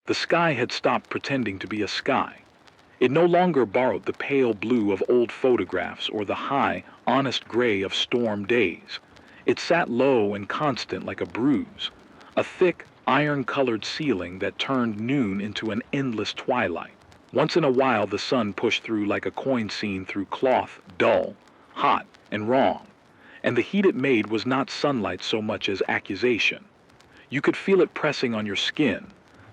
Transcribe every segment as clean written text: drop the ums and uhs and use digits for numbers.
The sky had stopped pretending to be a sky. It no longer borrowed the pale blue of old photographs or the high, honest gray of storm days. It sat low and constant like a bruise, a thick, iron-colored ceiling that turned noon into an endless twilight. Once in a while the sun pushed through like a coin seen through cloth, dull, hot, and wrong. And the heat it made was not sunlight so much as accusation. You could feel it pressing on your skin,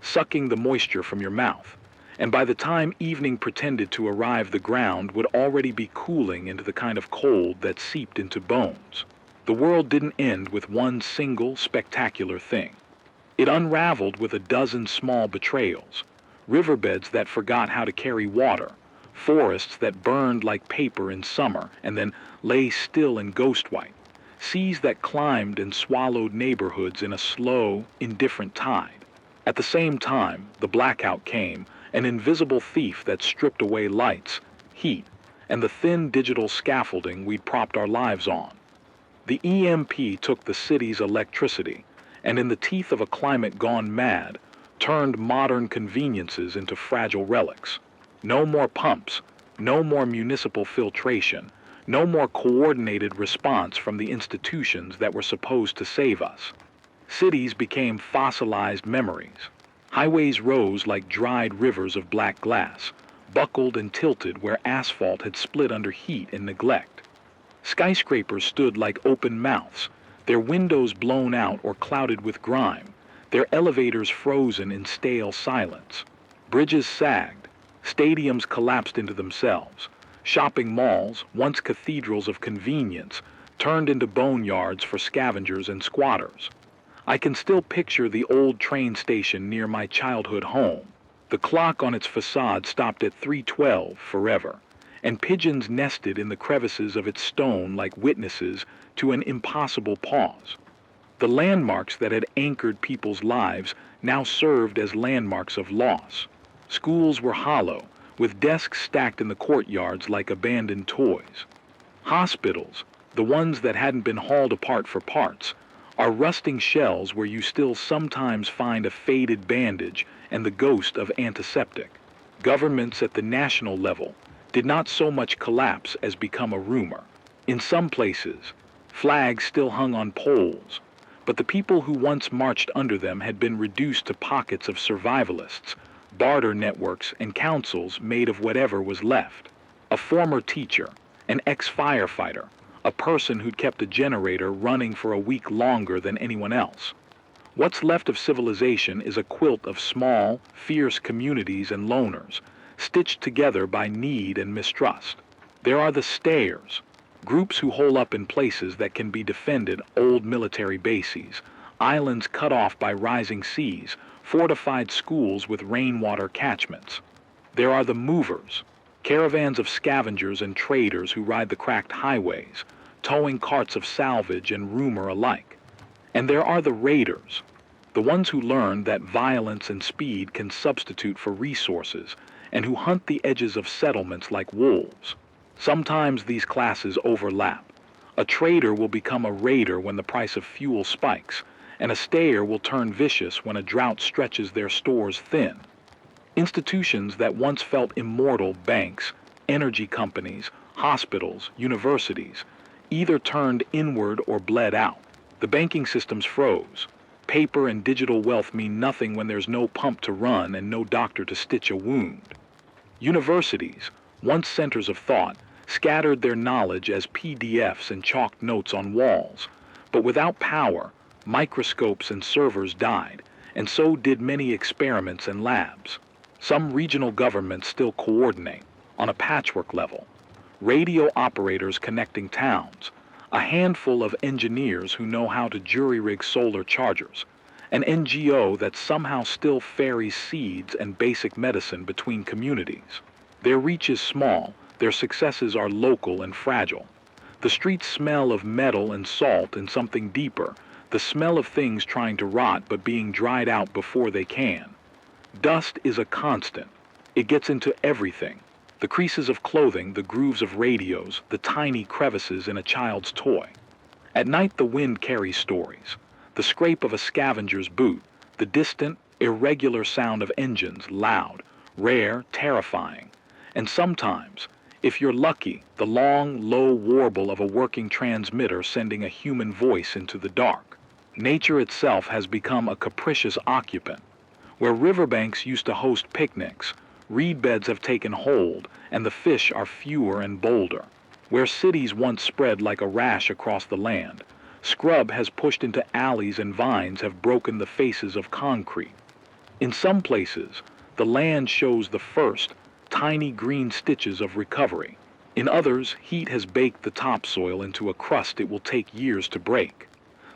sucking the moisture from your mouth. And by the time evening pretended to arrive, the ground would already be cooling into the kind of cold that seeped into bones. The world didn't end with one single spectacular thing. It unraveled with a dozen small betrayals. Riverbeds that forgot how to carry water, forests that burned like paper in summer and then lay still in ghost white, seas that climbed and swallowed neighborhoods in a slow, indifferent tide. At the same time, the blackout came, an invisible thief that stripped away lights, heat, and the thin digital scaffolding we'd propped our lives on. The EMP took the city's electricity, and in the teeth of a climate gone mad, turned modern conveniences into fragile relics. No more pumps, no more municipal filtration, no more coordinated response from the institutions that were supposed to save us. Cities became fossilized memories. Highways rose like dried rivers of black glass, buckled and tilted where asphalt had split under heat and neglect. Skyscrapers stood like open mouths, their windows blown out or clouded with grime, their elevators frozen in stale silence. Bridges sagged, stadiums collapsed into themselves. Shopping malls, once cathedrals of convenience, turned into boneyards for scavengers and squatters. I can still picture the old train station near my childhood home. The clock on its facade stopped at 3:12 forever, and pigeons nested in the crevices of its stone like witnesses to an impossible pause. The landmarks that had anchored people's lives now served as landmarks of loss. Schools were hollow, with desks stacked in the courtyards like abandoned toys. Hospitals, the ones that hadn't been hauled apart for parts, are rusting shells where you still sometimes find a faded bandage and the ghost of antiseptic. Governments at the national level did not so much collapse as become a rumor. In some places, flags still hung on poles, but the people who once marched under them had been reduced to pockets of survivalists, barter networks, and councils made of whatever was left. A former teacher, an ex-firefighter, a person who'd kept a generator running for a week longer than anyone else. What's left of civilization is a quilt of small, fierce communities and loners, stitched together by need and mistrust. There are the stayers, groups who hole up in places that can be defended, old military bases, islands cut off by rising seas, fortified schools with rainwater catchments. There are the movers, caravans of scavengers and traders who ride the cracked highways, towing carts of salvage and rumor alike. And there are the raiders, the ones who learn that violence and speed can substitute for resources, and who hunt the edges of settlements like wolves. Sometimes these classes overlap. A trader will become a raider when the price of fuel spikes, and a stayer will turn vicious when a drought stretches their stores thin. Institutions that once felt immortal, banks, energy companies, hospitals, universities, either turned inward or bled out. The banking systems froze. Paper and digital wealth mean nothing when there's no pump to run and no doctor to stitch a wound. Universities, once centers of thought, scattered their knowledge as PDFs and chalked notes on walls. But without power, microscopes and servers died, and so did many experiments and labs. Some regional governments still coordinate, on a patchwork level. Radio operators connecting towns, a handful of engineers who know how to jury-rig solar chargers, an NGO that somehow still ferries seeds and basic medicine between communities. Their reach is small, their successes are local and fragile. The streets smell of metal and salt and something deeper, the smell of things trying to rot but being dried out before they can. Dust is a constant. It gets into everything. The creases of clothing, the grooves of radios, the tiny crevices in a child's toy. At night the wind carries stories. The scrape of a scavenger's boot, the distant, irregular sound of engines, loud, rare, terrifying. And sometimes, if you're lucky, the long, low warble of a working transmitter sending a human voice into the dark. Nature itself has become a capricious occupant. Where riverbanks used to host picnics, reed beds have taken hold, and the fish are fewer and bolder. Where cities once spread like a rash across the land, scrub has pushed into alleys and vines have broken the faces of concrete. In some places, the land shows the first, tiny green stitches of recovery. In others, heat has baked the topsoil into a crust it will take years to break.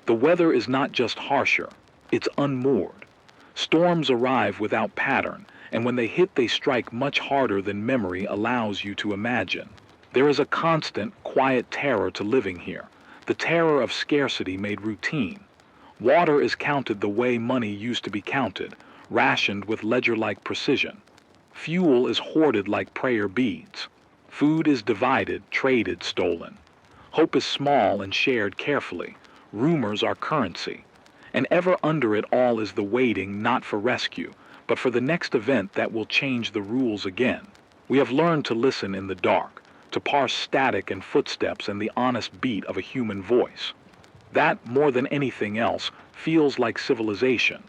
The weather is not just harsher, it's unmoored. Storms arrive without pattern, and when they hit they strike much harder than memory allows you to imagine. There is a constant, quiet terror to living here, the terror of scarcity made routine. Water is counted the way money used to be counted, rationed with ledger-like precision. Fuel is hoarded like prayer beads. Food is divided, traded, stolen. Hope is small and shared carefully. Rumors are currency. And ever under it all is the waiting not for rescue, but for the next event that will change the rules again. We have learned to listen in the dark, to parse static and footsteps and the honest beat of a human voice. That, more than anything else, feels like civilization.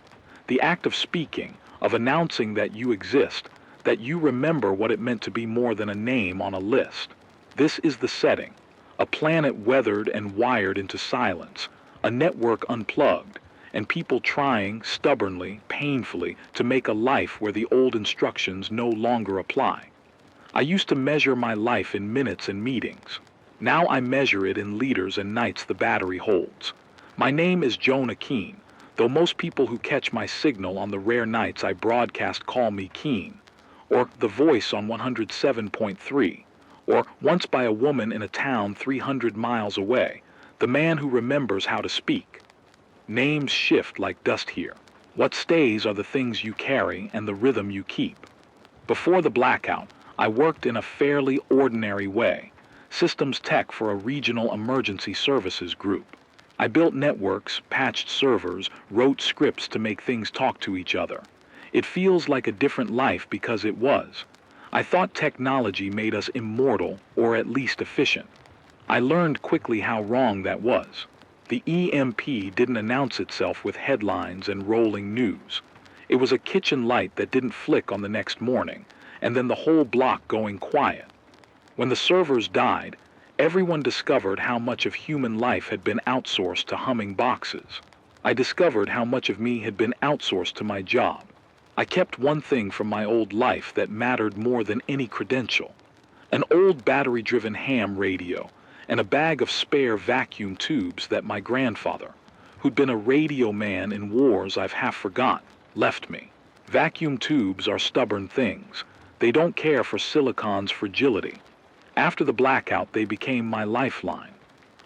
The act of speaking, of announcing that you exist, that you remember what it meant to be more than a name on a list. This is the setting, a planet weathered and wired into silence, a network unplugged, and people trying, stubbornly, painfully, to make a life where the old instructions no longer apply. I used to measure my life in minutes and meetings. Now I measure it in liters and nights the battery holds. My name is Jonah Keene, though most people who catch my signal on the rare nights I broadcast call me Keene, or the voice on 107.3, or once by a woman in a town 300 miles away, the man who remembers how to speak. Names shift like dust here. What stays are the things you carry and the rhythm you keep. Before the blackout, I worked in a fairly ordinary way, systems tech for a regional emergency services group. I built networks, patched servers, wrote scripts to make things talk to each other. It feels like a different life because it was. I thought technology made us immortal or at least efficient. I learned quickly how wrong that was. The EMP didn't announce itself with headlines and rolling news. It was a kitchen light that didn't flick on the next morning, and then the whole block going quiet. When the servers died, everyone discovered how much of human life had been outsourced to humming boxes. I discovered how much of me had been outsourced to my job. I kept one thing from my old life that mattered more than any credential: an old battery-driven ham radio and a bag of spare vacuum tubes that my grandfather, who'd been a radio man in wars I've half forgotten, left me. Vacuum tubes are stubborn things. They don't care for silicon's fragility. After the blackout, they became my lifeline.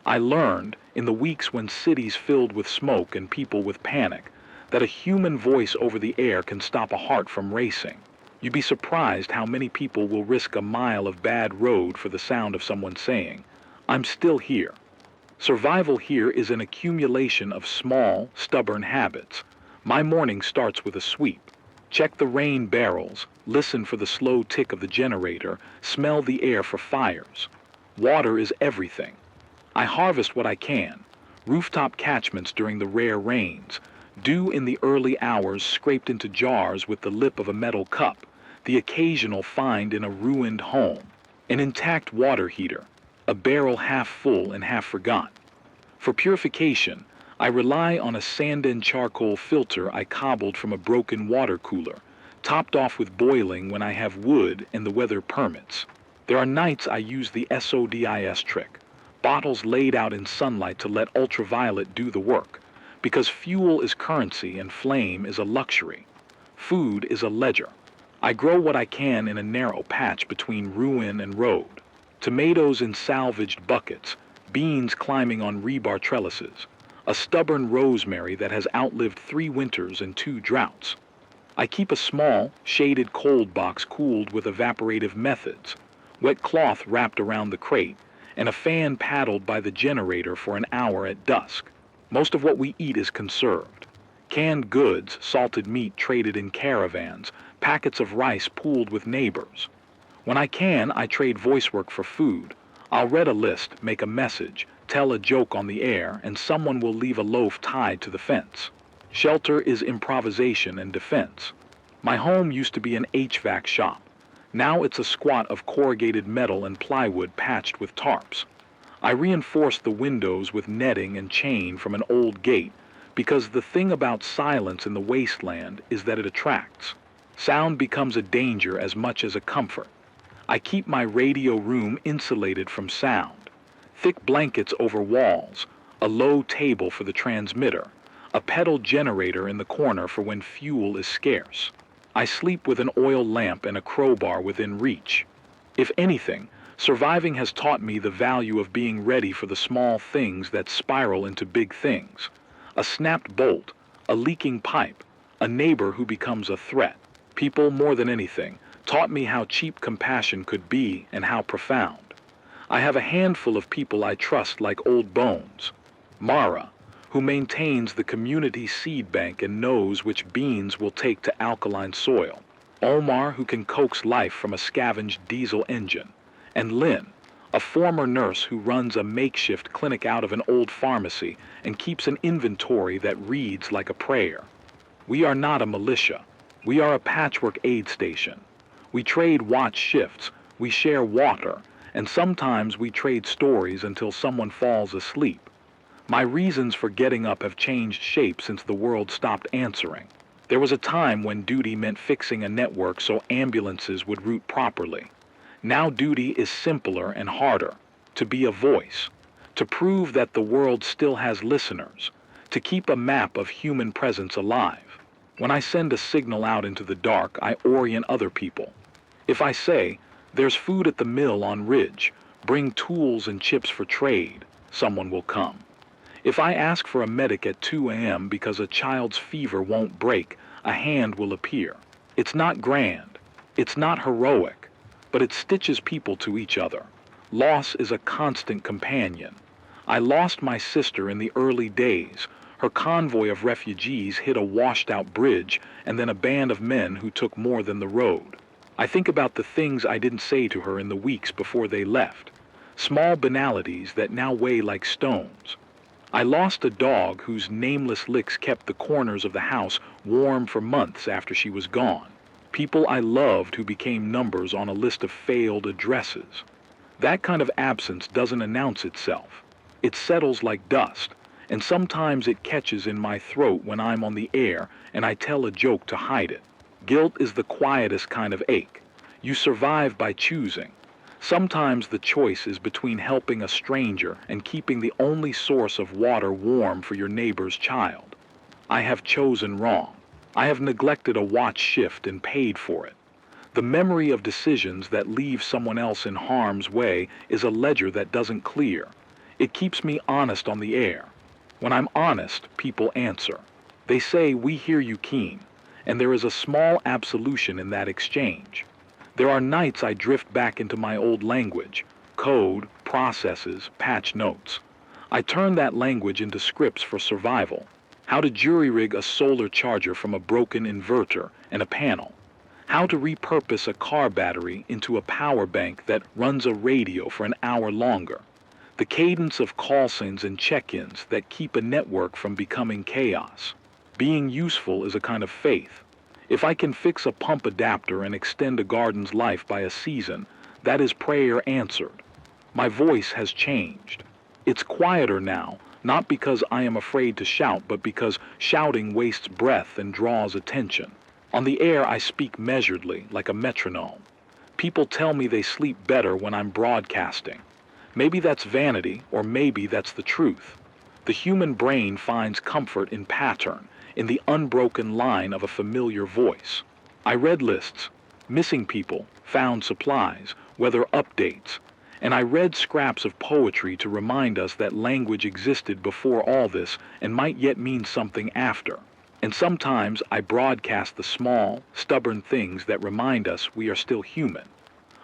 I learned, in the weeks when cities filled with smoke and people with panic, that a human voice over the air can stop a heart from racing. You'd be surprised how many people will risk a mile of bad road for the sound of someone saying, "I'm still here." Survival here is an accumulation of small, stubborn habits. My morning starts with a sweep. Check the rain barrels, listen for the slow tick of the generator, smell the air for fires. Water is everything. I harvest what I can. Rooftop catchments during the rare rains. Dew in the early hours scraped into jars with the lip of a metal cup. The occasional find in a ruined home. An intact water heater. A barrel half full and half forgotten. For purification, I rely on a sand and charcoal filter I cobbled from a broken water cooler, topped off with boiling when I have wood and the weather permits. There are nights I use the SODIS trick, bottles laid out in sunlight to let ultraviolet do the work, because fuel is currency and flame is a luxury. Food is a ledger. I grow what I can in a narrow patch between ruin and road. Tomatoes in salvaged buckets, beans climbing on rebar trellises, a stubborn rosemary that has outlived 3 winters and 2 droughts. I keep a small, shaded cold box cooled with evaporative methods, wet cloth wrapped around the crate, and a fan paddled by the generator for an hour at dusk. Most of what we eat is conserved. Canned goods, salted meat traded in caravans, packets of rice pooled with neighbors. When I can, I trade voice work for food. I'll read a list, make a message, tell a joke on the air, and someone will leave a loaf tied to the fence. Shelter is improvisation and defense. My home used to be an HVAC shop. Now it's a squat of corrugated metal and plywood patched with tarps. I reinforced the windows with netting and chain from an old gate because the thing about silence in the wasteland is that it attracts. Sound becomes a danger as much as a comfort. I keep my radio room insulated from sound. Thick blankets over walls, a low table for the transmitter, a pedal generator in the corner for when fuel is scarce. I sleep with an oil lamp and a crowbar within reach. If anything, surviving has taught me the value of being ready for the small things that spiral into big things. A snapped bolt, a leaking pipe, a neighbor who becomes a threat. People, more than anything, taught me how cheap compassion could be and how profound. I have a handful of people I trust like old bones. Mara, who maintains the community seed bank and knows which beans will take to alkaline soil. Omar, who can coax life from a scavenged diesel engine. And Lynn, a former nurse who runs a makeshift clinic out of an old pharmacy and keeps an inventory that reads like a prayer. We are not a militia. We are a patchwork aid station. We trade watch shifts, we share water, and sometimes we trade stories until someone falls asleep. My reasons for getting up have changed shape since the world stopped answering. There was a time when duty meant fixing a network so ambulances would route properly. Now duty is simpler and harder. To be a voice. To prove that the world still has listeners. To keep a map of human presence alive. When I send a signal out into the dark, I orient other people. If I say, there's food at the mill on Ridge, bring tools and chips for trade, someone will come. If I ask for a medic at 2 a.m. because a child's fever won't break, a hand will appear. It's not grand, it's not heroic, but it stitches people to each other. Loss is a constant companion. I lost my sister in the early days. Her convoy of refugees hit a washed-out bridge and then a band of men who took more than the road. I think about the things I didn't say to her in the weeks before they left. Small banalities that now weigh like stones. I lost a dog whose nameless licks kept the corners of the house warm for months after she was gone. People I loved who became numbers on a list of failed addresses. That kind of absence doesn't announce itself. It settles like dust, and sometimes it catches in my throat when I'm on the air and I tell a joke to hide it. Guilt is the quietest kind of ache. You survive by choosing. Sometimes the choice is between helping a stranger and keeping the only source of water warm for your neighbor's child. I have chosen wrong. I have neglected a watch shift and paid for it. The memory of decisions that leave someone else in harm's way is a ledger that doesn't clear. It keeps me honest on the air. When I'm honest, people answer. They say, "We hear you, Keen," and there is a small absolution in that exchange. There are nights I drift back into my old language, code, processes, patch notes. I turn that language into scripts for survival. How to jury-rig a solar charger from a broken inverter and a panel. How to repurpose a car battery into a power bank that runs a radio for an hour longer. The cadence of call signs and check-ins that keep a network from becoming chaos. Being useful is a kind of faith. If I can fix a pump adapter and extend a garden's life by a season, that is prayer answered. My voice has changed. It's quieter now, not because I am afraid to shout, but because shouting wastes breath and draws attention. On the air, I speak measuredly, like a metronome. People tell me they sleep better when I'm broadcasting. Maybe that's vanity, or maybe that's the truth. The human brain finds comfort in pattern, in the unbroken line of a familiar voice. I read lists, missing people, found supplies, weather updates, and I read scraps of poetry to remind us that language existed before all this and might yet mean something after. And sometimes I broadcast the small, stubborn things that remind us we are still human.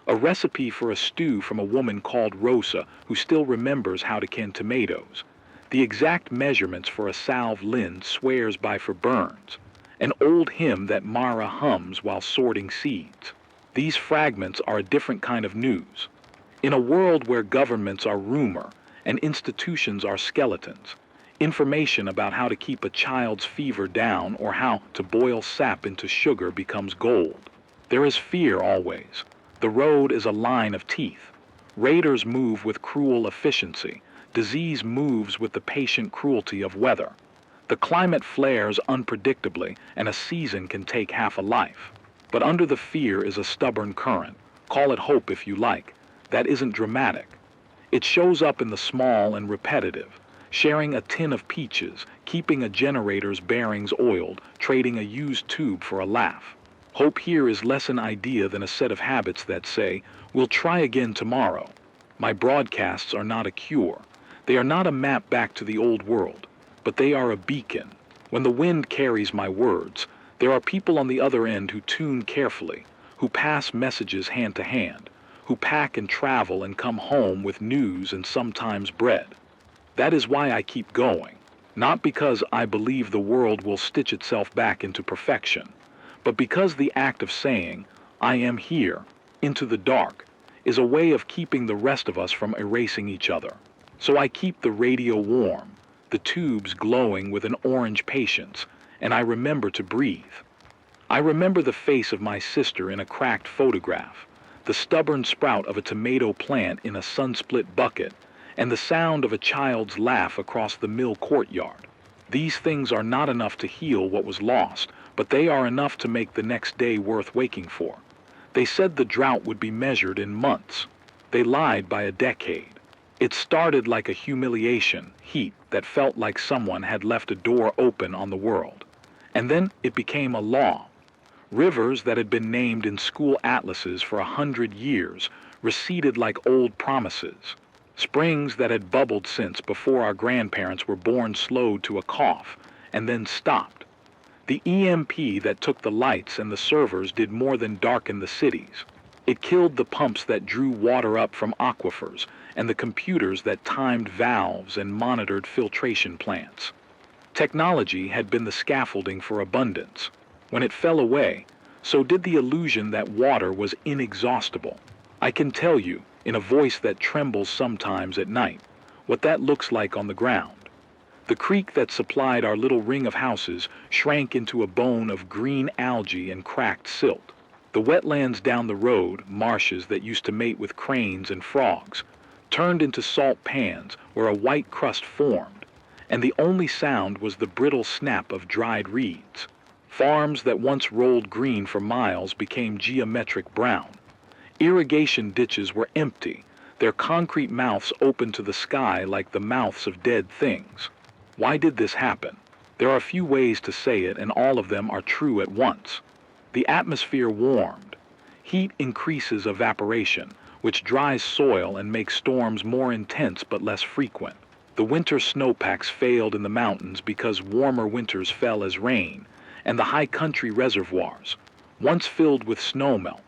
A recipe for a stew from a woman called Rosa who still remembers how to can tomatoes. The exact measurements for a salve Lynn swears by for Burns, an old hymn that Mara hums while sorting seeds. These fragments are a different kind of news. In a world where governments are rumor and institutions are skeletons, information about how to keep a child's fever down or how to boil sap into sugar becomes gold. There is fear always. The road is a line of teeth. Raiders move with cruel efficiency. Disease moves with the patient cruelty of weather. The climate flares unpredictably, and a season can take half a life. But under the fear is a stubborn current. Call it hope if you like. That isn't dramatic. It shows up in the small and repetitive. Sharing a tin of peaches, keeping a generator's bearings oiled, trading a used tube for a laugh. Hope here is less an idea than a set of habits that say, we'll try again tomorrow. My broadcasts are not a cure. They are not a map back to the old world, but they are a beacon. When the wind carries my words, there are people on the other end who tune carefully, who pass messages hand to hand, who pack and travel and come home with news and sometimes bread. That is why I keep going, not because I believe the world will stitch itself back into perfection, but because the act of saying, I am here, into the dark, is a way of keeping the rest of us from erasing each other. So I keep the radio warm, the tubes glowing with an orange patience, and I remember to breathe. I remember the face of my sister in a cracked photograph, the stubborn sprout of a tomato plant in a sun-split bucket, and the sound of a child's laugh across the mill courtyard. These things are not enough to heal what was lost, but they are enough to make the next day worth waking for. They said the drought would be measured in months. They lied by a decade. It started like a humiliation, heat that felt like someone had left a door open on the world. And then it became a law. Rivers that had been named in school atlases for 100 years receded like old promises. Springs that had bubbled since before our grandparents were born slowed to a cough, and then stopped. The EMP that took the lights and the servers did more than darken the cities. It killed the pumps that drew water up from aquifers and the computers that timed valves and monitored filtration plants. Technology had been the scaffolding for abundance. When it fell away, so did the illusion that water was inexhaustible. I can tell you, in a voice that trembles sometimes at night, what that looks like on the ground. The creek that supplied our little ring of houses shrank into a bone of green algae and cracked silt. The wetlands down the road, marshes that used to mate with cranes and frogs, turned into salt pans where a white crust formed, and the only sound was the brittle snap of dried reeds. Farms that once rolled green for miles became geometric brown. Irrigation ditches were empty, their concrete mouths open to the sky like the mouths of dead things. Why did this happen? There are few ways to say it, and all of them are true at once. The atmosphere warmed. Heat increases evaporation, which dries soil and makes storms more intense but less frequent. The winter snowpacks failed in the mountains because warmer winters fell as rain, and the high country reservoirs, once filled with snowmelt,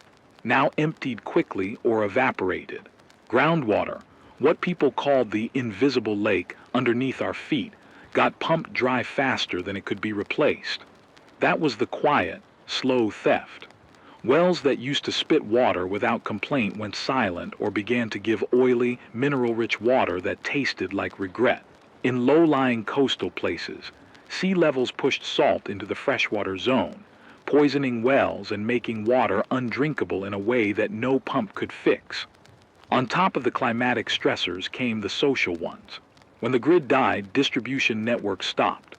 now emptied quickly or evaporated. Groundwater, what people called the invisible lake underneath our feet, got pumped dry faster than it could be replaced. That was the quiet, slow theft. Wells that used to spit water without complaint went silent or began to give oily, mineral-rich water that tasted like regret. In low-lying coastal places, sea levels pushed salt into the freshwater zone, poisoning wells and making water undrinkable in a way that no pump could fix. On top of the climatic stressors came the social ones. When the grid died, distribution networks stopped.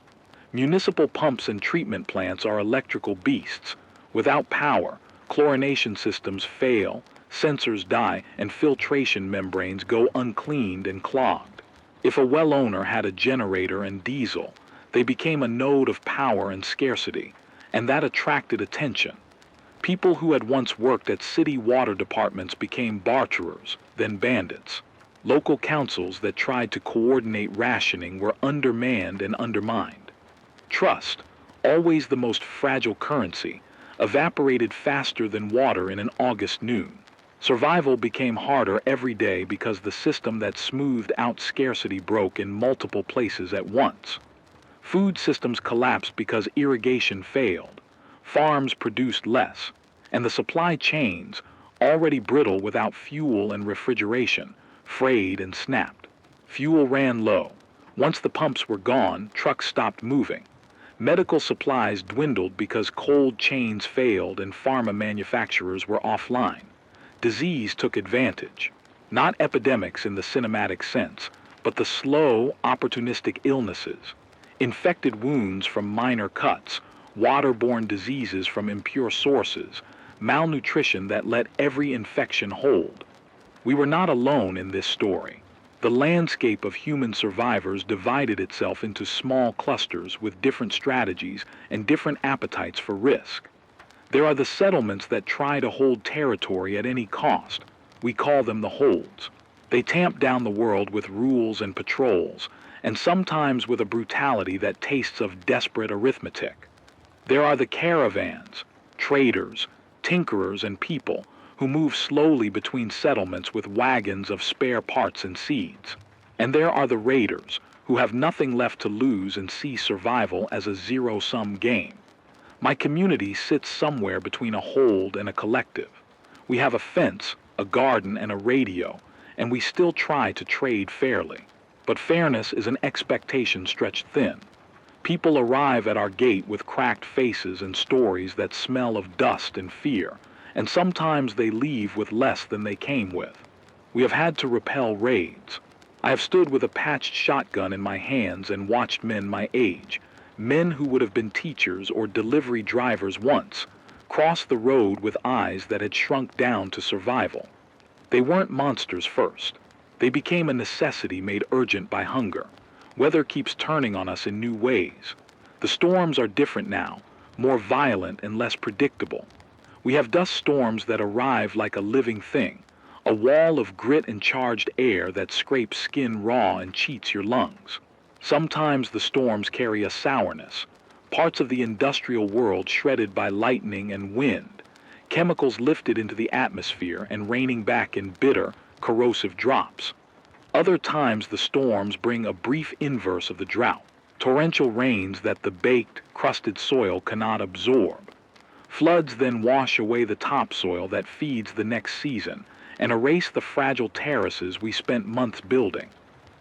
Municipal pumps and treatment plants are electrical beasts. Without power, chlorination systems fail, sensors die, and filtration membranes go uncleaned and clogged. If a well owner had a generator and diesel, they became a node of power and scarcity, and that attracted attention. People who had once worked at city water departments became barterers, then bandits. Local councils that tried to coordinate rationing were undermanned and undermined. Trust, always the most fragile currency, evaporated faster than water in an August noon. Survival became harder every day because the system that smoothed out scarcity broke in multiple places at once. Food systems collapsed because irrigation failed, farms produced less, and the supply chains, already brittle without fuel and refrigeration, frayed and snapped. Fuel ran low. Once the pumps were gone, trucks stopped moving. Medical supplies dwindled because cold chains failed and pharma manufacturers were offline. Disease took advantage. Not epidemics in the cinematic sense, but the slow, opportunistic illnesses. Infected wounds from minor cuts, waterborne diseases from impure sources, malnutrition that let every infection hold. We were not alone in this story. The landscape of human survivors divided itself into small clusters with different strategies and different appetites for risk. There are the settlements that try to hold territory at any cost. We call them the holds. They tamp down the world with rules and patrols, and sometimes with a brutality that tastes of desperate arithmetic. There are the caravans, traders, tinkerers, and people who move slowly between settlements with wagons of spare parts and seeds. And there are the raiders, who have nothing left to lose and see survival as a zero-sum game. My community sits somewhere between a hold and a collective. We have a fence, a garden, and a radio, and we still try to trade fairly. But fairness is an expectation stretched thin. People arrive at our gate with cracked faces and stories that smell of dust and fear, and sometimes they leave with less than they came with. We have had to repel raids. I have stood with a patched shotgun in my hands and watched men my age, men who would have been teachers or delivery drivers once, cross the road with eyes that had shrunk down to survival. They weren't monsters first. They became a necessity made urgent by hunger. Weather keeps turning on us in new ways. The storms are different now, more violent and less predictable. We have dust storms that arrive like a living thing, a wall of grit and charged air that scrapes skin raw and cheats your lungs. Sometimes the storms carry a sourness, parts of the industrial world shredded by lightning and wind, chemicals lifted into the atmosphere and raining back in bitter, corrosive drops. Other times the storms bring a brief inverse of the drought, torrential rains that the baked, crusted soil cannot absorb. Floods then wash away the topsoil that feeds the next season and erase the fragile terraces we spent months building.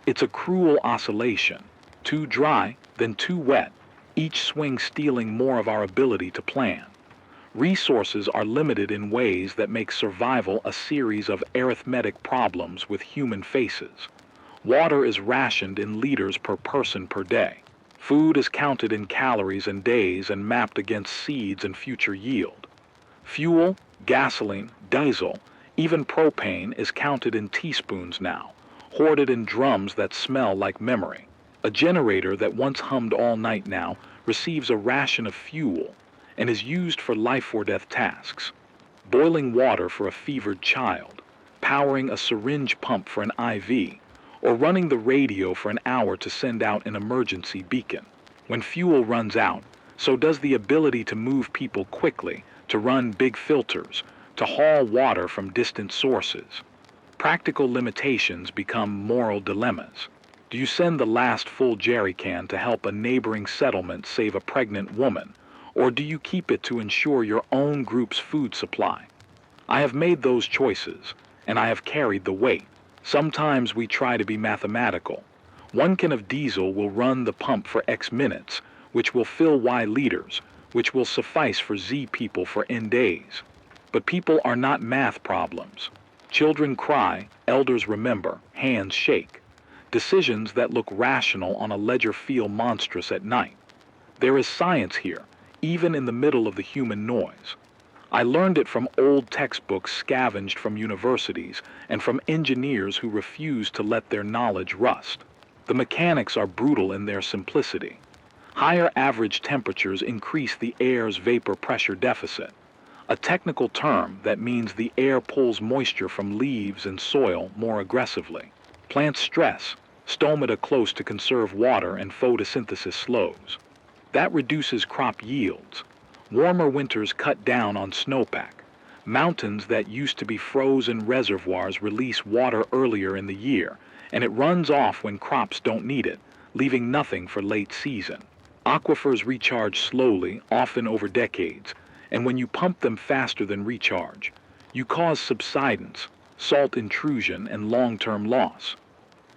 It's a cruel oscillation, too dry, then too wet, each swing stealing more of our ability to plan. Resources are limited in ways that make survival a series of arithmetic problems with human faces. Water is rationed in liters per person per day. Food is counted in calories and days and mapped against seeds and future yield. Fuel, gasoline, diesel, even propane is counted in teaspoons now, hoarded in drums that smell like memory. A generator that once hummed all night now receives a ration of fuel and is used for life or death tasks. Boiling water for a fevered child, powering a syringe pump for an IV, or running the radio for an hour to send out an emergency beacon. When fuel runs out, so does the ability to move people quickly, to run big filters, to haul water from distant sources. Practical limitations become moral dilemmas. Do you send the last full jerry can to help a neighboring settlement save a pregnant woman, or do you keep it to ensure your own group's food supply? I have made those choices, and I have carried the weight. Sometimes we try to be mathematical. 1 can of diesel will run the pump for X minutes, which will fill Y liters, which will suffice for Z people for N days. But people are not math problems. Children cry, elders remember, hands shake. Decisions that look rational on a ledger feel monstrous at night. There is science here, even in the middle of the human noise. I learned it from old textbooks scavenged from universities and from engineers who refuse to let their knowledge rust. The mechanics are brutal in their simplicity. Higher average temperatures increase the air's vapor pressure deficit, a technical term that means the air pulls moisture from leaves and soil more aggressively. Plants stress, stomata close to conserve water, and photosynthesis slows. That reduces crop yields. Warmer winters cut down on snowpack. Mountains that used to be frozen reservoirs release water earlier in the year, and it runs off when crops don't need it, leaving nothing for late season. Aquifers recharge slowly, often over decades, and when you pump them faster than recharge, you cause subsidence, salt intrusion, and long-term loss.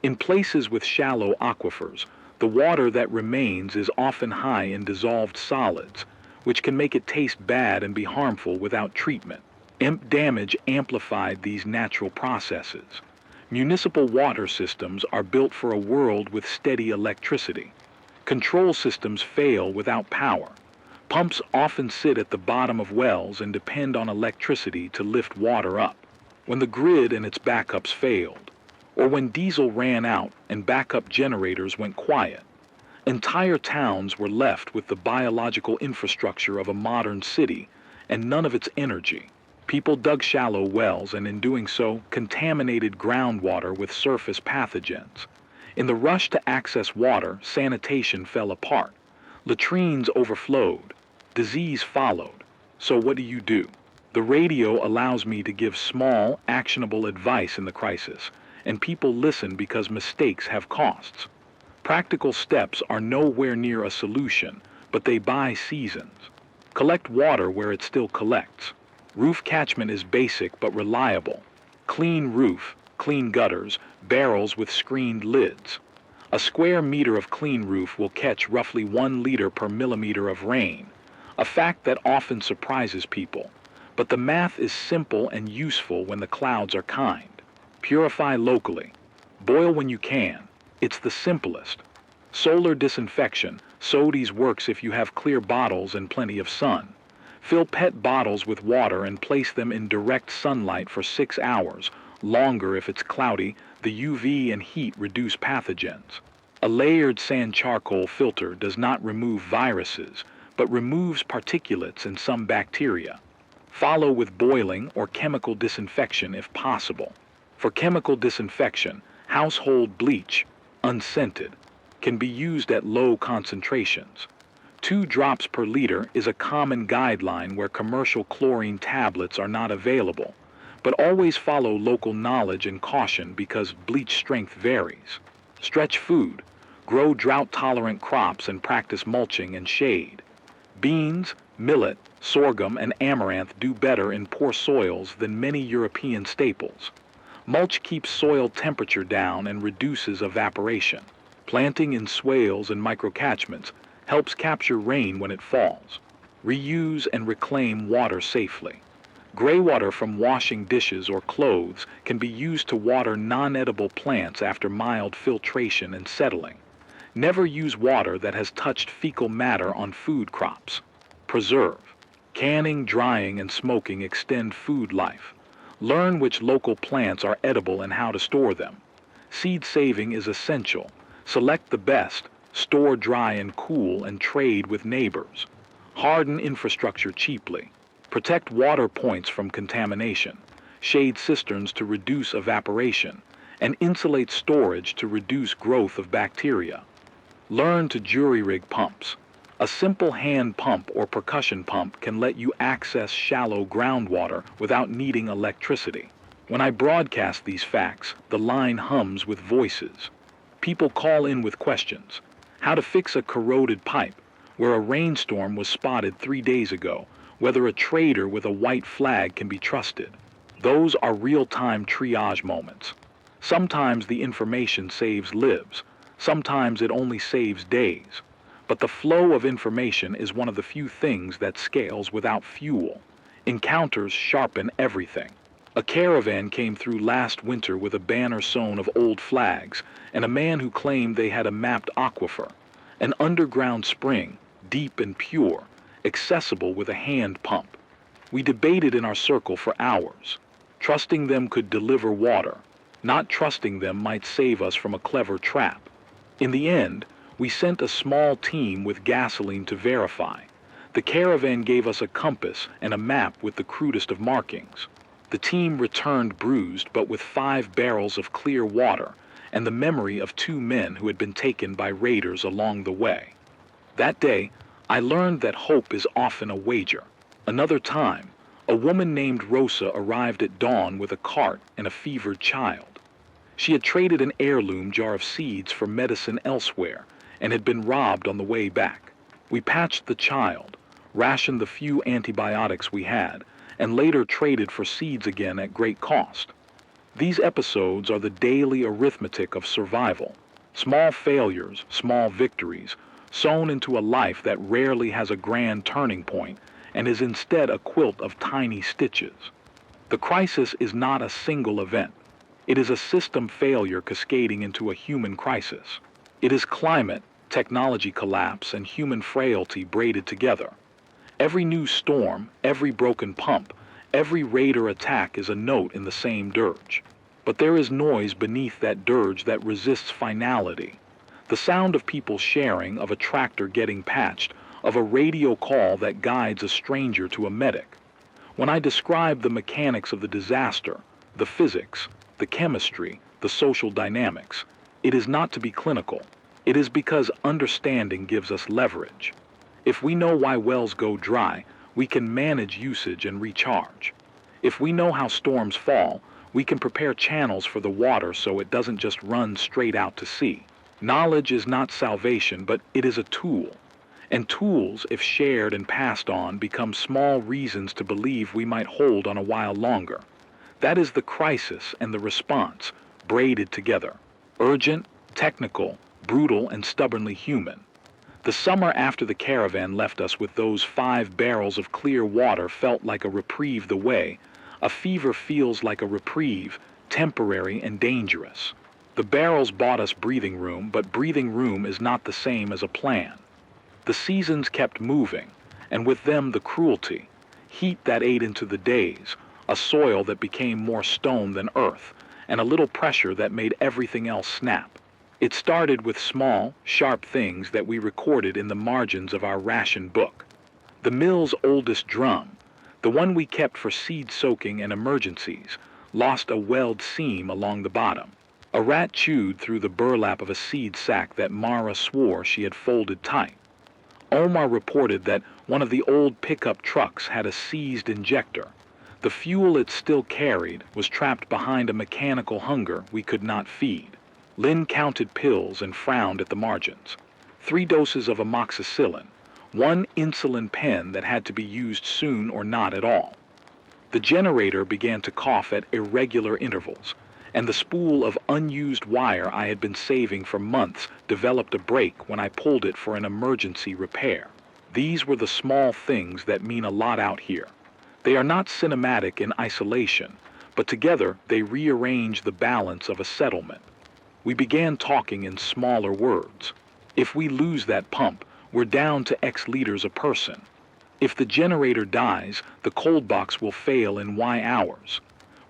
In places with shallow aquifers, the water that remains is often high in dissolved solids, which can make it taste bad and be harmful without treatment. EMP damage amplified these natural processes. Municipal water systems are built for a world with steady electricity. Control systems fail without power. Pumps often sit at the bottom of wells and depend on electricity to lift water up. When the grid and its backups failed, or when diesel ran out and backup generators went quiet, entire towns were left with the biological infrastructure of a modern city and none of its energy. People dug shallow wells and in doing so contaminated groundwater with surface pathogens. In the rush to access water, sanitation fell apart. Latrines overflowed. Disease followed. So what do? The radio allows me to give small, actionable advice in the crisis, and people listen because mistakes have costs. Practical steps are nowhere near a solution, but they buy seasons. Collect water where it still collects. Roof catchment is basic but reliable. Clean roof, clean gutters, barrels with screened lids. A square meter of clean roof will catch roughly 1 liter per millimeter of rain, a fact that often surprises people. But the math is simple and useful when the clouds are kind. Purify locally. Boil when you can. It's the simplest. Solar disinfection. SODIs works if you have clear bottles and plenty of sun. Fill PET bottles with water and place them in direct sunlight for 6 hours, longer if it's cloudy. The UV and heat reduce pathogens. A layered sand charcoal filter does not remove viruses, but removes particulates and some bacteria. Follow with boiling or chemical disinfection if possible. For chemical disinfection, household bleach, unscented, can be used at low concentrations. 2 drops per liter is a common guideline where commercial chlorine tablets are not available, but always follow local knowledge and caution because bleach strength varies. Stretch food, grow drought-tolerant crops and practice mulching and shade. Beans, millet, sorghum, and amaranth do better in poor soils than many European staples. Mulch keeps soil temperature down and reduces evaporation. Planting in swales and microcatchments helps capture rain when it falls. Reuse and reclaim water safely. Gray water from washing dishes or clothes can be used to water non-edible plants after mild filtration and settling. Never use water that has touched fecal matter on food crops. Preserve. Canning, drying, and smoking extend food life. Learn which local plants are edible and how to store them. Seed saving is essential. Select the best, store dry and cool, and trade with neighbors. Harden infrastructure cheaply. Protect water points from contamination. Shade cisterns to reduce evaporation, and insulate storage to reduce growth of bacteria. Learn to jury-rig pumps. A simple hand pump or percussion pump can let you access shallow groundwater without needing electricity. When I broadcast these facts, the line hums with voices. People call in with questions. How to fix a corroded pipe, where a rainstorm was spotted 3 days ago, whether a trader with a white flag can be trusted. Those are real-time triage moments. Sometimes the information saves lives. Sometimes it only saves days. But the flow of information is one of the few things that scales without fuel. Encounters sharpen everything. A caravan came through last winter with a banner sewn of old flags, and a man who claimed they had a mapped aquifer, an underground spring, deep and pure, accessible with a hand pump. We debated in our circle for hours. Trusting them could deliver water. Not trusting them might save us from a clever trap. In the end, we sent a small team with gasoline to verify. The caravan gave us a compass and a map with the crudest of markings. The team returned bruised but with 5 barrels of clear water and the memory of 2 men who had been taken by raiders along the way. That day, I learned that hope is often a wager. Another time, A woman named Rosa arrived at dawn with a cart and a fevered child. She had traded an heirloom jar of seeds for medicine elsewhere and had been robbed on the way back. We patched the child, rationed the few antibiotics we had, and later traded for seeds again at great cost. These episodes are the daily arithmetic of survival. Small failures, small victories, sewn into a life that rarely has a grand turning point and is instead a quilt of tiny stitches. The crisis is not a single event. It is a system failure cascading into a human crisis. It is climate, technology collapse, and human frailty braided together. Every new storm, every broken pump, every raider attack is a note in the same dirge. But there is noise beneath that dirge that resists finality. The sound of people sharing, of a tractor getting patched, of a radio call that guides a stranger to a medic. When I describe the mechanics of the disaster, the physics, the chemistry, the social dynamics, it is not to be clinical. It is because understanding gives us leverage. If we know why wells go dry, we can manage usage and recharge. If we know how storms fall, we can prepare channels for the water so it doesn't just run straight out to sea. Knowledge is not salvation, but it is a tool. And tools, if shared and passed on, become small reasons to believe we might hold on a while longer. That is the crisis and the response, braided together. Urgent, technical, brutal, and stubbornly human. The summer after the caravan left us with those 5 barrels of clear water felt like a reprieve the way a fever feels like a reprieve, temporary and dangerous. The barrels bought us breathing room, but breathing room is not the same as a plan. The seasons kept moving, and with them the cruelty, heat that ate into the days, a soil that became more stone than earth, and a little pressure that made everything else snap. It started with small, sharp things that we recorded in the margins of our ration book. The mill's oldest drum, the one we kept for seed soaking and emergencies, lost a weld seam along the bottom. A rat chewed through the burlap of a seed sack that Mara swore she had folded tight. Omar reported that one of the old pickup trucks had a seized injector. The fuel it still carried was trapped behind a mechanical hunger we could not feed. Lynn counted pills and frowned at the margins. 3 doses of amoxicillin, 1 insulin pen that had to be used soon or not at all. The generator began to cough at irregular intervals, and the spool of unused wire I had been saving for months developed a break when I pulled it for an emergency repair. These were the small things that mean a lot out here. They are not cinematic in isolation, but together they rearrange the balance of a settlement. We began talking in smaller words. If we lose that pump, we're down to X liters a person. If the generator dies, the cold box will fail in Y hours.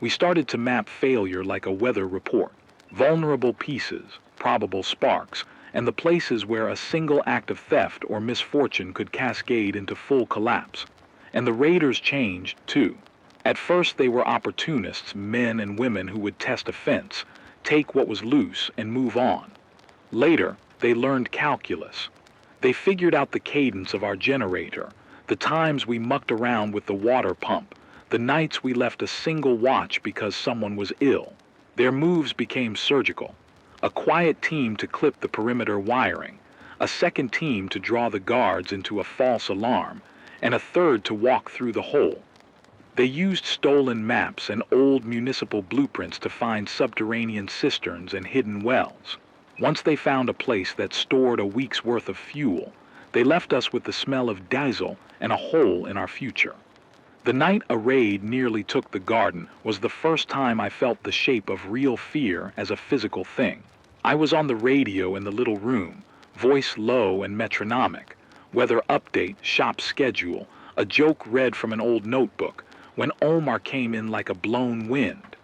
We started to map failure like a weather report. Vulnerable pieces, probable sparks, and the places where a single act of theft or misfortune could cascade into full collapse. And the raiders changed, too. At first they were opportunists, men and women who would test a fence, take what was loose, and move on. Later, they learned calculus. They figured out the cadence of our generator, the times we mucked around with the water pump, the nights we left a single watch because someone was ill. Their moves became surgical. A quiet team to clip the perimeter wiring, a second team to draw the guards into a false alarm, and a third to walk through the hole. They used stolen maps and old municipal blueprints to find subterranean cisterns and hidden wells. Once they found a place that stored a week's worth of fuel, they left us with the smell of diesel and a hole in our future. The night a raid nearly took the garden was the first time I felt the shape of real fear as a physical thing. I was on the radio in the little room, voice low and metronomic, weather update, shop schedule, a joke read from an old notebook, when Omar came in like a blown wind.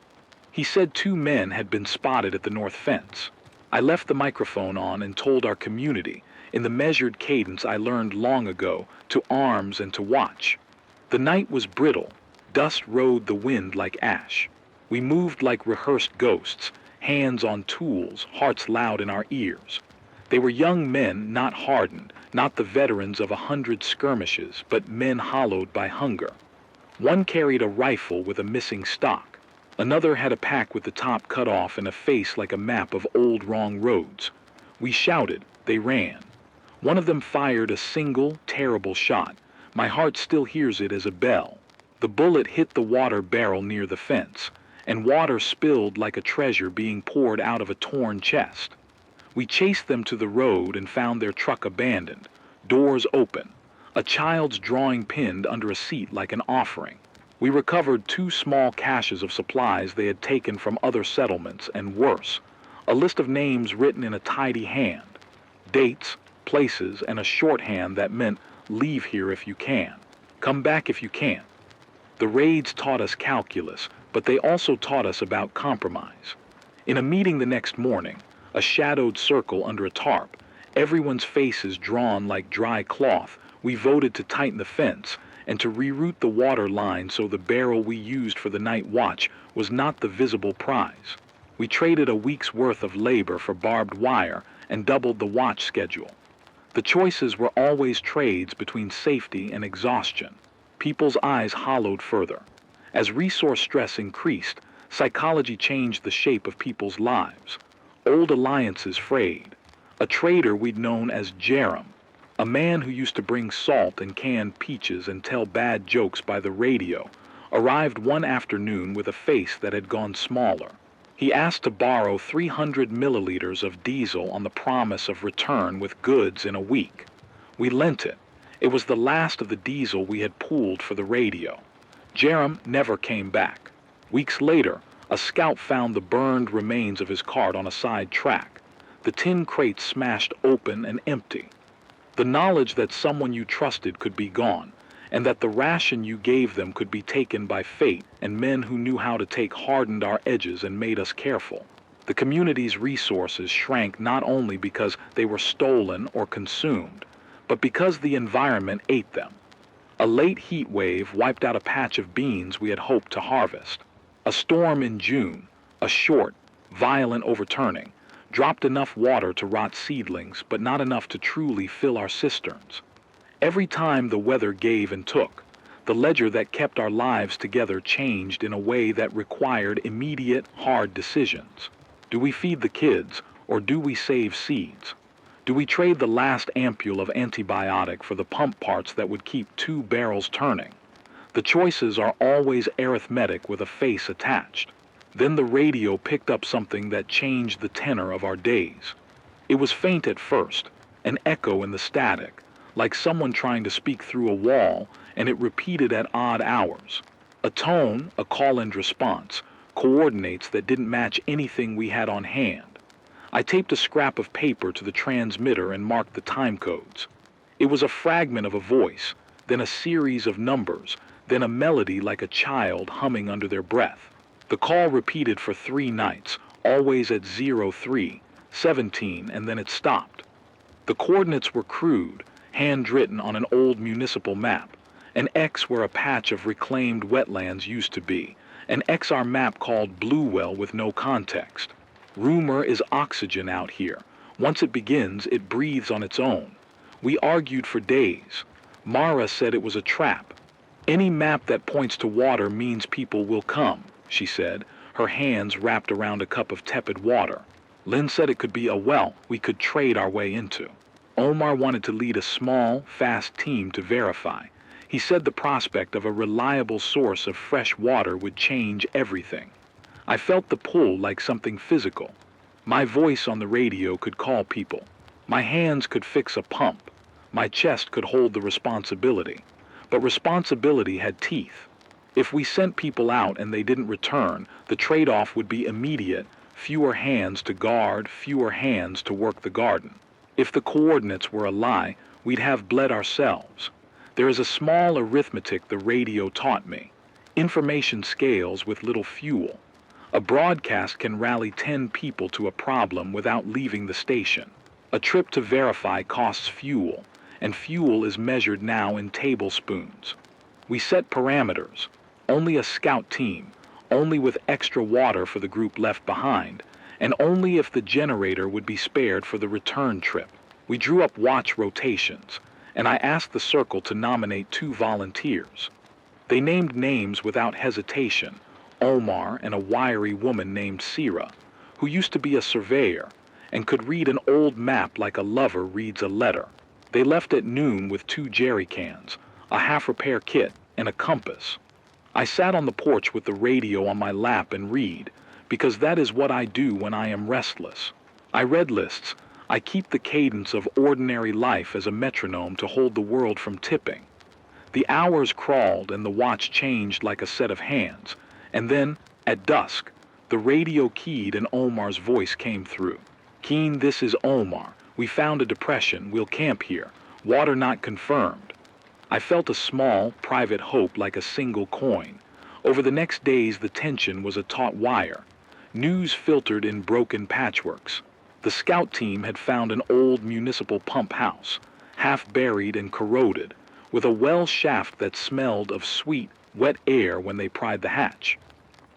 He said 2 men had been spotted at the north fence. I left the microphone on and told our community, in the measured cadence I learned long ago, to arms and to watch. The night was brittle. Dust rode the wind like ash. We moved like rehearsed ghosts, hands on tools, hearts loud in our ears. They were young men, not hardened, not the veterans of 100 skirmishes, but men hollowed by hunger. One carried a rifle with a missing stock. Another had a pack with the top cut off and a face like a map of old wrong roads. We shouted, they ran. One of them fired a single, terrible shot. My heart still hears it as a bell. The bullet hit the water barrel near the fence, and water spilled like a treasure being poured out of a torn chest. We chased them to the road and found their truck abandoned, doors open, a child's drawing pinned under a seat like an offering. We recovered 2 small caches of supplies they had taken from other settlements, and worse, a list of names written in a tidy hand, dates, places, and a shorthand that meant leave here if you can, come back if you can't. The raids taught us calculus, but they also taught us about compromise. In a meeting the next morning, a shadowed circle under a tarp, everyone's faces drawn like dry cloth, we voted to tighten the fence and to reroute the water line so the barrel we used for the night watch was not the visible prize. We traded a week's worth of labor for barbed wire and doubled the watch schedule. The choices were always trades between safety and exhaustion. People's eyes hollowed further. As resource stress increased, psychology changed the shape of people's lives. Old alliances frayed. A trader we'd known as Jerem, a man who used to bring salt and canned peaches and tell bad jokes by the radio, arrived one afternoon with a face that had gone smaller. He asked to borrow 300 milliliters of diesel on the promise of return with goods in a week. We lent it. It was the last of the diesel we had pooled for the radio. Jerem never came back. Weeks later, a scout found the burned remains of his cart on a side track, the tin crates smashed open and empty. The knowledge that someone you trusted could be gone, and that the ration you gave them could be taken by fate and men who knew how to take hardened our edges and made us careful. The community's resources shrank not only because they were stolen or consumed, but because the environment ate them. A late heat wave wiped out a patch of beans we had hoped to harvest. A storm in June, a short, violent overturning, dropped enough water to rot seedlings, but not enough to truly fill our cisterns. Every time the weather gave and took, the ledger that kept our lives together changed in a way that required immediate, hard decisions. Do we feed the kids, or do we save seeds? Do we trade the last ampule of antibiotic for the pump parts that would keep 2 barrels turning? The choices are always arithmetic with a face attached. Then the radio picked up something that changed the tenor of our days. It was faint at first, an echo in the static, like someone trying to speak through a wall, and it repeated at odd hours. A tone, a call and response, coordinates that didn't match anything we had on hand. I taped a scrap of paper to the transmitter and marked the time codes. It was a fragment of a voice, then a series of numbers, then a melody like a child humming under their breath. The call repeated for 3 nights, always at 03, 17, and then it stopped. The coordinates were crude, handwritten on an old municipal map, an X where a patch of reclaimed wetlands used to be, an XR map called Blue Well with no context. Rumor is oxygen out here. Once it begins, it breathes on its own. We argued for days. Mara said it was a trap. Any map that points to water means people will come, she said, her hands wrapped around a cup of tepid water. Lynn said it could be a well we could trade our way into. Omar wanted to lead a small, fast team to verify. He said the prospect of a reliable source of fresh water would change everything. I felt the pull like something physical. My voice on the radio could call people. My hands could fix a pump. My chest could hold the responsibility. But responsibility had teeth. If we sent people out and they didn't return, the trade-off would be immediate: fewer hands to guard, fewer hands to work the garden. If the coordinates were a lie, we'd have bled ourselves. There is a small arithmetic the radio taught me. Information scales with little fuel. A broadcast can rally 10 people to a problem without leaving the station. A trip to verify costs fuel, and fuel is measured now in tablespoons. We set parameters. Only a scout team, only with extra water for the group left behind, and only if the generator would be spared for the return trip. We drew up watch rotations, and I asked the circle to nominate 2 volunteers. They named names without hesitation, Omar and a wiry woman named Sira, who used to be a surveyor and could read an old map like a lover reads a letter. They left at noon with 2 jerry cans, a half-repair kit, and a compass. I sat on the porch with the radio on my lap and read, because that is what I do when I am restless. I read lists. I keep the cadence of ordinary life as a metronome to hold the world from tipping. The hours crawled and the watch changed like a set of hands, and then, at dusk, the radio keyed and Omar's voice came through. "Keen, this is Omar. We found a depression. We'll camp here. Water not confirmed." I felt a small, private hope like a single coin. Over the next days the tension was a taut wire. News filtered in broken patchworks. The scout team had found an old municipal pump house, half buried and corroded, with a well shaft that smelled of sweet, wet air when they pried the hatch.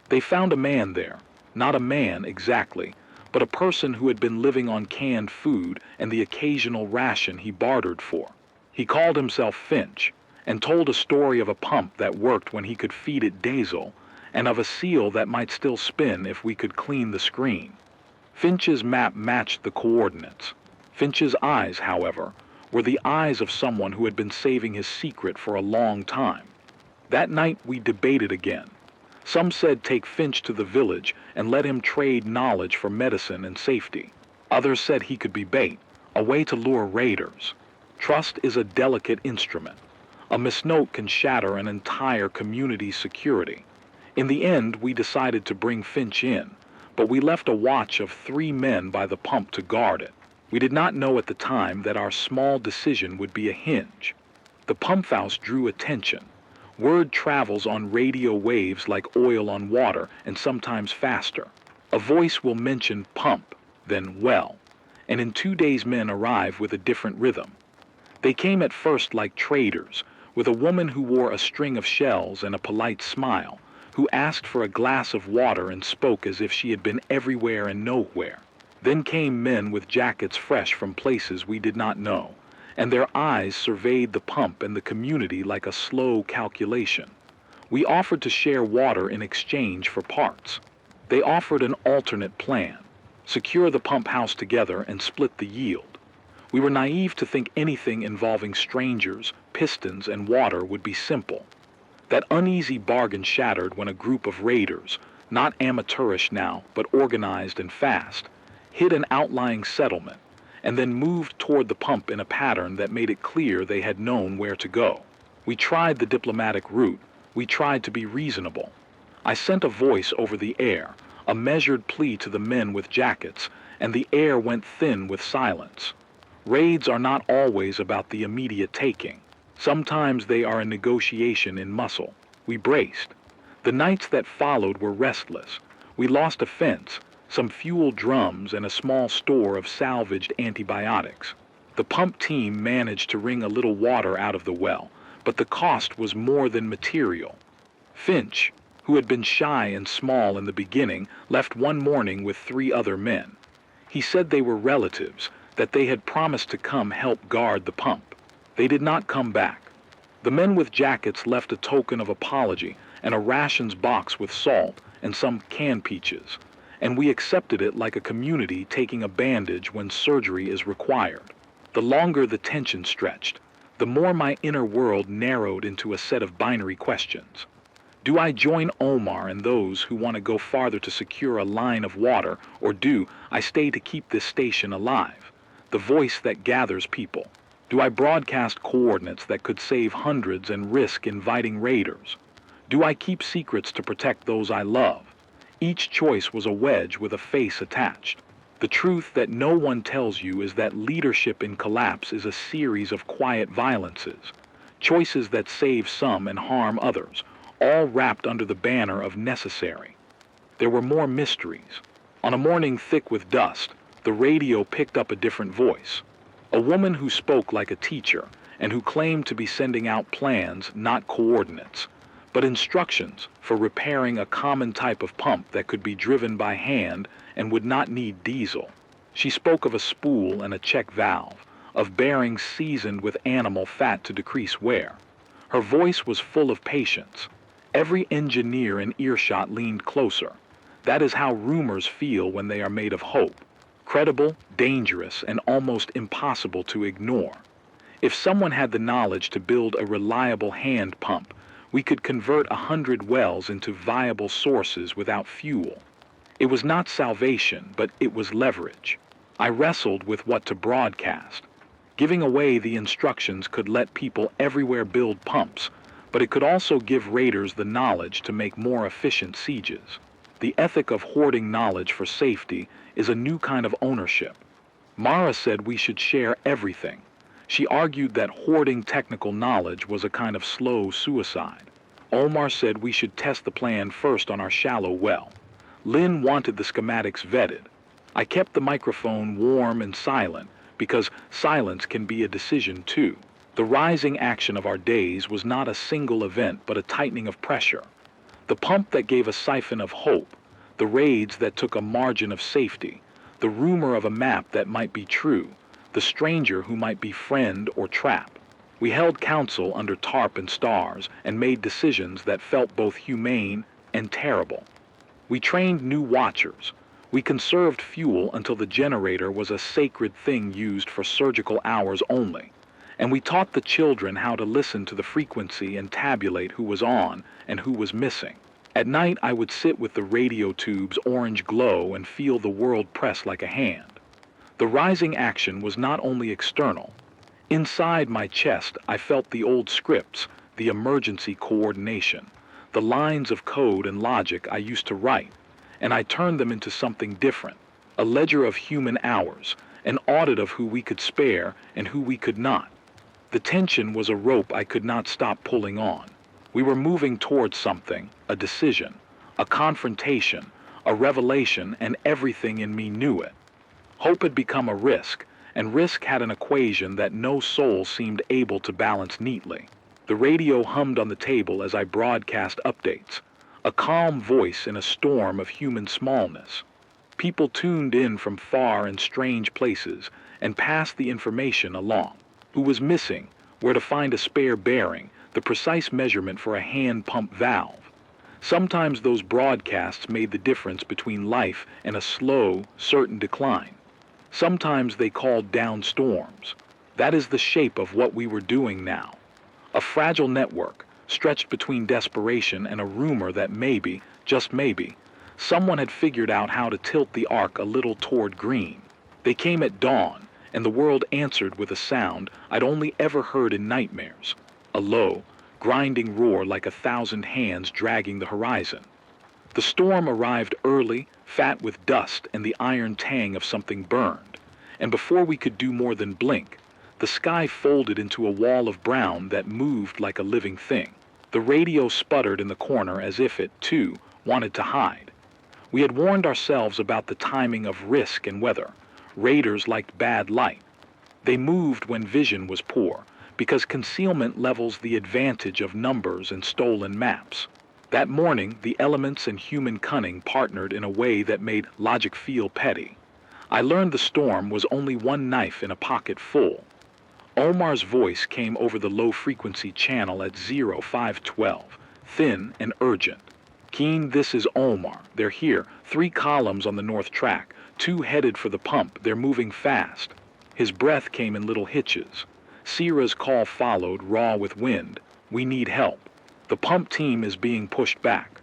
They found a man there, not a man exactly, but a person who had been living on canned food and the occasional ration he bartered for. He called himself Finch, and told a story of a pump that worked when he could feed it diesel, and of a seal that might still spin if we could clean the screen. Finch's map matched the coordinates. Finch's eyes, however, were the eyes of someone who had been saving his secret for a long time. That night we debated again. Some said take Finch to the village and let him trade knowledge for medicine and safety. Others said he could be bait, a way to lure raiders. Trust is a delicate instrument. A misnote can shatter an entire community's security. In the end, we decided to bring Finch in, but we left a watch of 3 men by the pump to guard it. We did not know at the time that our small decision would be a hinge. The pump house drew attention. Word travels on radio waves like oil on water, and sometimes faster. A voice will mention pump, then well, and in 2 days men arrive with a different rhythm. They came at first like traders, with a woman who wore a string of shells and a polite smile, who asked for a glass of water and spoke as if she had been everywhere and nowhere. Then came men with jackets fresh from places we did not know, and their eyes surveyed the pump and the community like a slow calculation. We offered to share water in exchange for parts. They offered an alternate plan: secure the pump house together and split the yield. We were naive to think anything involving strangers, pistons, and water would be simple. That uneasy bargain shattered when a group of raiders, not amateurish now, but organized and fast, hit an outlying settlement, and then moved toward the pump in a pattern that made it clear they had known where to go. We tried the diplomatic route. We tried to be reasonable. I sent a voice over the air, a measured plea to the men with jackets, and the air went thin with silence. Raids are not always about the immediate taking. Sometimes they are a negotiation in muscle. We braced. The nights that followed were restless. We lost a fence, some fuel drums, and a small store of salvaged antibiotics. The pump team managed to wring a little water out of the well, but the cost was more than material. Finch, who had been shy and small in the beginning, left one morning with 3 other men. He said they were relatives, that they had promised to come help guard the pump. They did not come back. The men with jackets left a token of apology and a rations box with salt and some canned peaches, and we accepted it like a community taking a bandage when surgery is required. The longer the tension stretched, the more my inner world narrowed into a set of binary questions. Do I join Omar and those who want to go farther to secure a line of water, or do I stay to keep this station alive, the voice that gathers people? Do I broadcast coordinates that could save hundreds and risk inviting raiders? Do I keep secrets to protect those I love? Each choice was a wedge with a face attached. The truth that no one tells you is that leadership in collapse is a series of quiet violences, choices that save some and harm others, all wrapped under the banner of necessary. There were more mysteries. On a morning thick with dust, the radio picked up a different voice. A woman who spoke like a teacher and who claimed to be sending out plans, not coordinates, but instructions for repairing a common type of pump that could be driven by hand and would not need diesel. She spoke of a spool and a check valve, of bearings seasoned with animal fat to decrease wear. Her voice was full of patience. Every engineer in earshot leaned closer. That is how rumors feel when they are made of hope. Credible, dangerous, and almost impossible to ignore. If someone had the knowledge to build a reliable hand pump, we could convert 100 wells into viable sources without fuel. It was not salvation, but it was leverage. I wrestled with what to broadcast. Giving away the instructions could let people everywhere build pumps, but it could also give raiders the knowledge to make more efficient sieges. The ethic of hoarding knowledge for safety is a new kind of ownership. Mara said we should share everything. She argued that hoarding technical knowledge was a kind of slow suicide. Omar said we should test the plan first on our shallow well. Lynn wanted the schematics vetted. I kept the microphone warm and silent, because silence can be a decision too. The rising action of our days was not a single event, but a tightening of pressure. The pump that gave a siphon of hope, the raids that took a margin of safety, the rumor of a map that might be true, the stranger who might be friend or trap. We held council under tarp and stars and made decisions that felt both humane and terrible. We trained new watchers. We conserved fuel until the generator was a sacred thing used for surgical hours only. And we taught the children how to listen to the frequency and tabulate who was on and who was missing. At night I would sit with the radio tube's orange glow and feel the world press like a hand. The rising action was not only external. Inside my chest I felt the old scripts, the emergency coordination, the lines of code and logic I used to write, and I turned them into something different, a ledger of human hours, an audit of who we could spare and who we could not. The tension was a rope I could not stop pulling on. We were moving towards something, a decision, a confrontation, a revelation, and everything in me knew it. Hope had become a risk, and risk had an equation that no soul seemed able to balance neatly. The radio hummed on the table as I broadcast updates, a calm voice in a storm of human smallness. People tuned in from far and strange places and passed the information along. Who was missing, where to find a spare bearing, the precise measurement for a hand pump valve. Sometimes those broadcasts made the difference between life and a slow, certain decline. Sometimes they called down storms. That is the shape of what we were doing now. A fragile network, stretched between desperation and a rumor that maybe, just maybe, someone had figured out how to tilt the arc a little toward green. They came at dawn, and the world answered with a sound I'd only ever heard in nightmares. A low, grinding roar like 1,000 hands dragging the horizon. The storm arrived early, fat with dust and the iron tang of something burned, and before we could do more than blink, the sky folded into a wall of brown that moved like a living thing. The radio sputtered in the corner as if it, too, wanted to hide. We had warned ourselves about the timing of risk and weather. Raiders liked bad light. They moved when vision was poor, because concealment levels the advantage of numbers and stolen maps. That morning, the elements and human cunning partnered in a way that made logic feel petty. I learned the storm was only one knife in a pocket full. Omar's voice came over the low-frequency channel at 0512, thin and urgent. Keen, this is Omar. They're here, 3 columns on the north track, 2 headed for the pump. They're moving fast. His breath came in little hitches. Sierra's call followed, raw with wind. We need help. The pump team is being pushed back.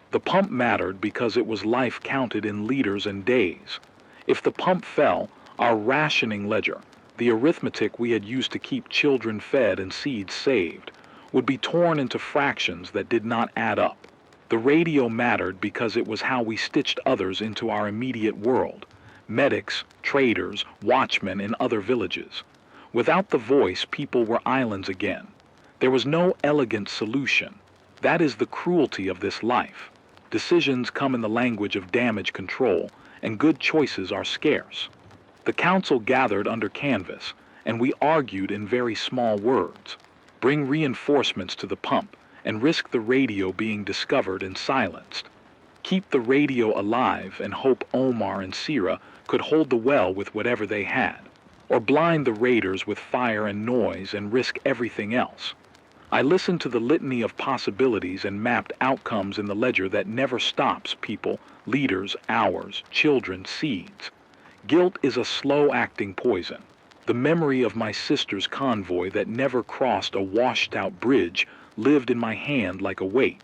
The pump mattered because it was life counted in liters and days. If the pump fell, our rationing ledger, the arithmetic we had used to keep children fed and seeds saved, would be torn into fractions that did not add up. The radio mattered because it was how we stitched others into our immediate world, medics, traders, watchmen in other villages. Without the voice, people were islands again. There was no elegant solution. That is the cruelty of this life. Decisions come in the language of damage control, and good choices are scarce. The council gathered under canvas, and we argued in very small words. Bring reinforcements to the pump, and risk the radio being discovered and silenced. Keep the radio alive and hope Omar and Sierra could hold the well with whatever they had, or blind the raiders with fire and noise and risk everything else. I listened to the litany of possibilities and mapped outcomes in the ledger that never stops: people, leaders, hours, children, seeds. Guilt is a slow-acting poison. The memory of my sister's convoy that never crossed a washed-out bridge lived in my hand like a weight.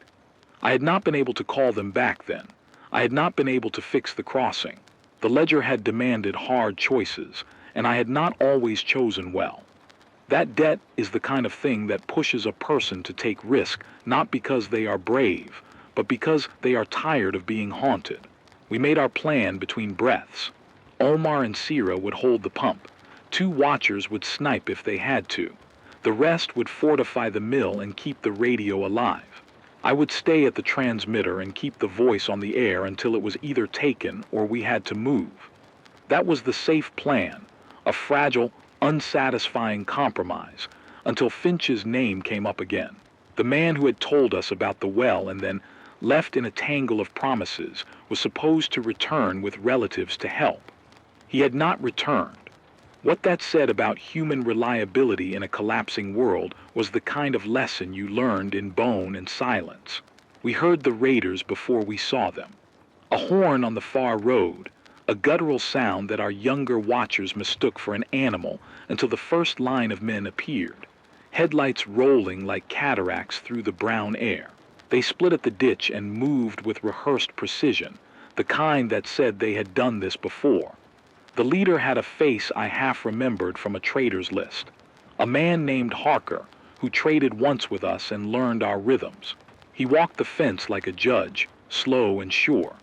I had not been able to call them back then. I had not been able to fix the crossing. The ledger had demanded hard choices, and I had not always chosen well. That debt is the kind of thing that pushes a person to take risk, not because they are brave, but because they are tired of being haunted. We made our plan between breaths. Omar and Sira would hold the pump. 2 watchers would snipe if they had to. The rest would fortify the mill and keep the radio alive. I would stay at the transmitter and keep the voice on the air until it was either taken or we had to move. That was the safe plan, a fragile, unsatisfying compromise, until Finch's name came up again. The man who had told us about the well and then left in a tangle of promises was supposed to return with relatives to help. He had not returned. What that said about human reliability in a collapsing world was the kind of lesson you learned in bone and silence. We heard the raiders before we saw them. A horn on the far road, a guttural sound that our younger watchers mistook for an animal until the first line of men appeared. Headlights rolling like cataracts through the brown air. They split at the ditch and moved with rehearsed precision, the kind that said they had done this before. The leader had a face I half remembered from a trader's list. A man named Harker, who traded once with us and learned our rhythms. He walked the fence like a judge, slow and sure.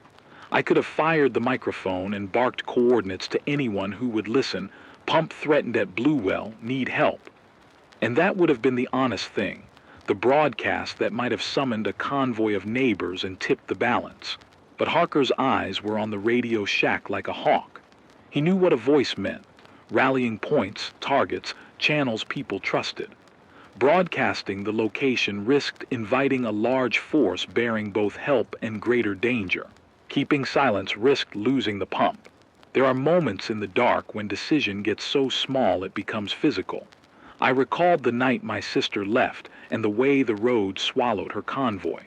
I could have fired the microphone and barked coordinates to anyone who would listen. Pump threatened at Bluewell, need help. And that would have been the honest thing, the broadcast that might have summoned a convoy of neighbors and tipped the balance. But Harker's eyes were on the radio shack like a hawk. He knew what a voice meant: rallying points, targets, channels people trusted. Broadcasting the location risked inviting a large force bearing both help and greater danger. Keeping silence risked losing the pump. There are moments in the dark when decision gets so small it becomes physical. I recalled the night my sister left and the way the road swallowed her convoy.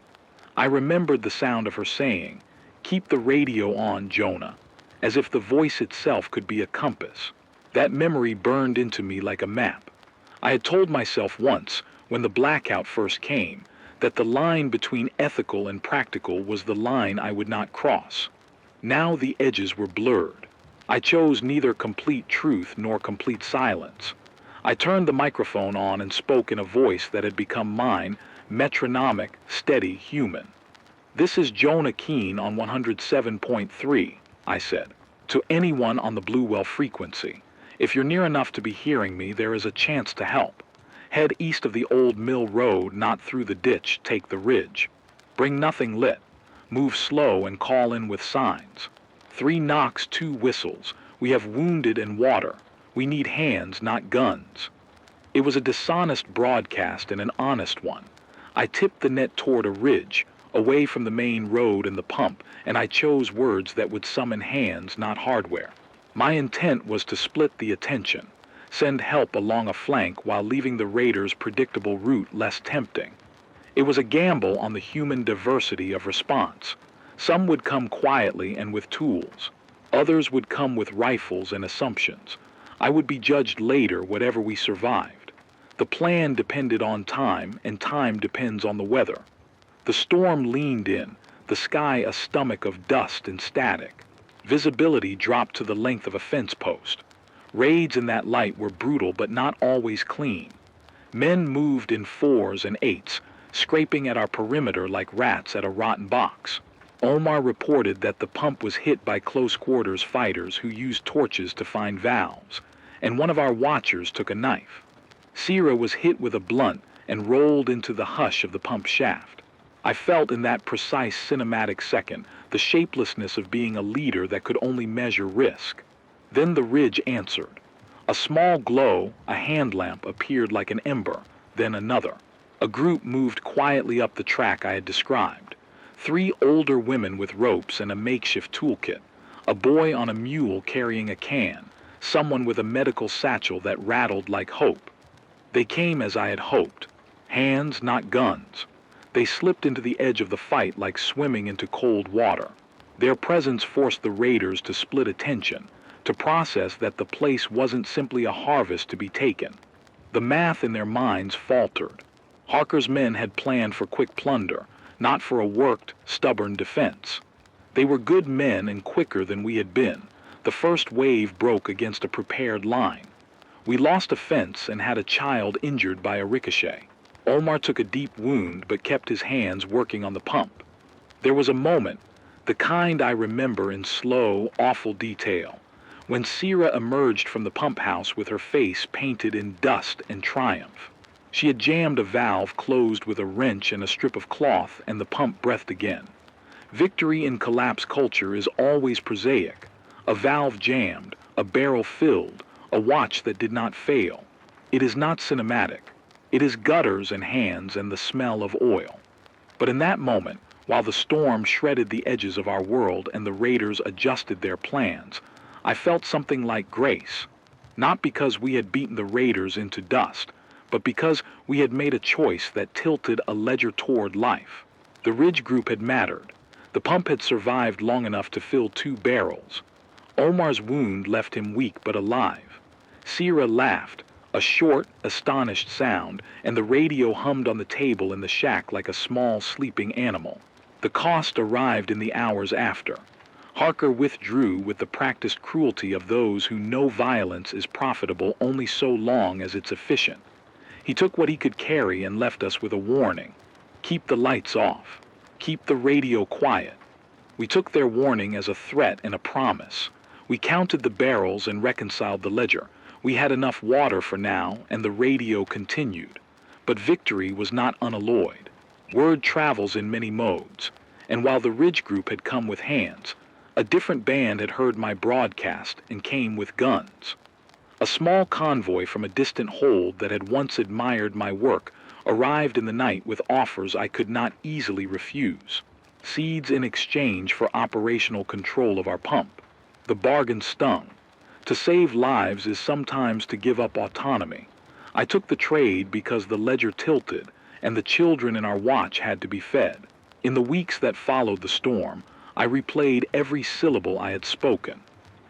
I remembered the sound of her saying, "Keep the radio on, Jonah," as if the voice itself could be a compass. That memory burned into me like a map. I had told myself once, when the blackout first came, that the line between ethical and practical was the line I would not cross. Now the edges were blurred. I chose neither complete truth nor complete silence. I turned the microphone on and spoke in a voice that had become mine, metronomic, steady, human. "This is Jonah Keene on 107.3, I said, "to anyone on the Bluewell frequency. If you're near enough to be hearing me, there is a chance to help. Head east of the old mill road, not through the ditch, take the ridge. Bring nothing lit. Move slow and call in with signs. 3 knocks, 2 whistles. We have wounded and water. We need hands, not guns." It was a dishonest broadcast and an honest one. I tipped the net toward a ridge, away from the main road and the pump, and I chose words that would summon hands, not hardware. My intent was to split the attention, send help along a flank while leaving the raiders' predictable route less tempting. It was a gamble on the human diversity of response. Some would come quietly and with tools. Others would come with rifles and assumptions. I would be judged later, whatever we survived. The plan depended on time, and time depends on the weather. The storm leaned in, the sky a stomach of dust and static. Visibility dropped to the length of a fence post. Raids in that light were brutal but not always clean. Men moved in 4s and 8s, scraping at our perimeter like rats at a rotten box. Omar reported that the pump was hit by close-quarters fighters who used torches to find valves, and one of our watchers took a knife. Sira was hit with a blunt and rolled into the hush of the pump shaft. I felt in that precise cinematic second the shapelessness of being a leader that could only measure risk. Then the ridge answered. A small glow, a hand lamp, appeared like an ember, then another. A group moved quietly up the track I had described. 3 older women with ropes and a makeshift toolkit, a boy on a mule carrying a can, someone with a medical satchel that rattled like hope. They came as I had hoped. Hands, not guns. They slipped into the edge of the fight like swimming into cold water. Their presence forced the raiders to split attention, to process that the place wasn't simply a harvest to be taken. The math in their minds faltered. Harker's men had planned for quick plunder, not for a worked, stubborn defense. They were good men and quicker than we had been. The first wave broke against a prepared line. We lost a fence and had a child injured by a ricochet. Omar took a deep wound but kept his hands working on the pump. There was a moment, the kind I remember in slow, awful detail, when Sira emerged from the pump house with her face painted in dust and triumph. She had jammed a valve closed with a wrench and a strip of cloth, and the pump breathed again. Victory in collapse culture is always prosaic. A valve jammed, a barrel filled, a watch that did not fail. It is not cinematic. It is gutters and hands and the smell of oil. But in that moment, while the storm shredded the edges of our world and the raiders adjusted their plans, I felt something like grace. Not because we had beaten the raiders into dust, but because we had made a choice that tilted a ledger toward life. The Ridge Group had mattered. The pump had survived long enough to fill 2 barrels. Omar's wound left him weak but alive. Sira laughed, a short, astonished sound, and the radio hummed on the table in the shack like a small, sleeping animal. The cost arrived in the hours after. Harker withdrew with the practiced cruelty of those who know violence is profitable only so long as it's efficient. He took what he could carry and left us with a warning. Keep the lights off. Keep the radio quiet. We took their warning as a threat and a promise. We counted the barrels and reconciled the ledger. We had enough water for now, and the radio continued. But victory was not unalloyed. Word travels in many modes, and while the Ridge Group had come with hands, a different band had heard my broadcast and came with guns. A small convoy from a distant hold that had once admired my work arrived in the night with offers I could not easily refuse. Seeds in exchange for operational control of our pump. The bargain stung. To save lives is sometimes to give up autonomy. I took the trade because the ledger tilted, and the children in our watch had to be fed. In the weeks that followed the storm, I replayed every syllable I had spoken.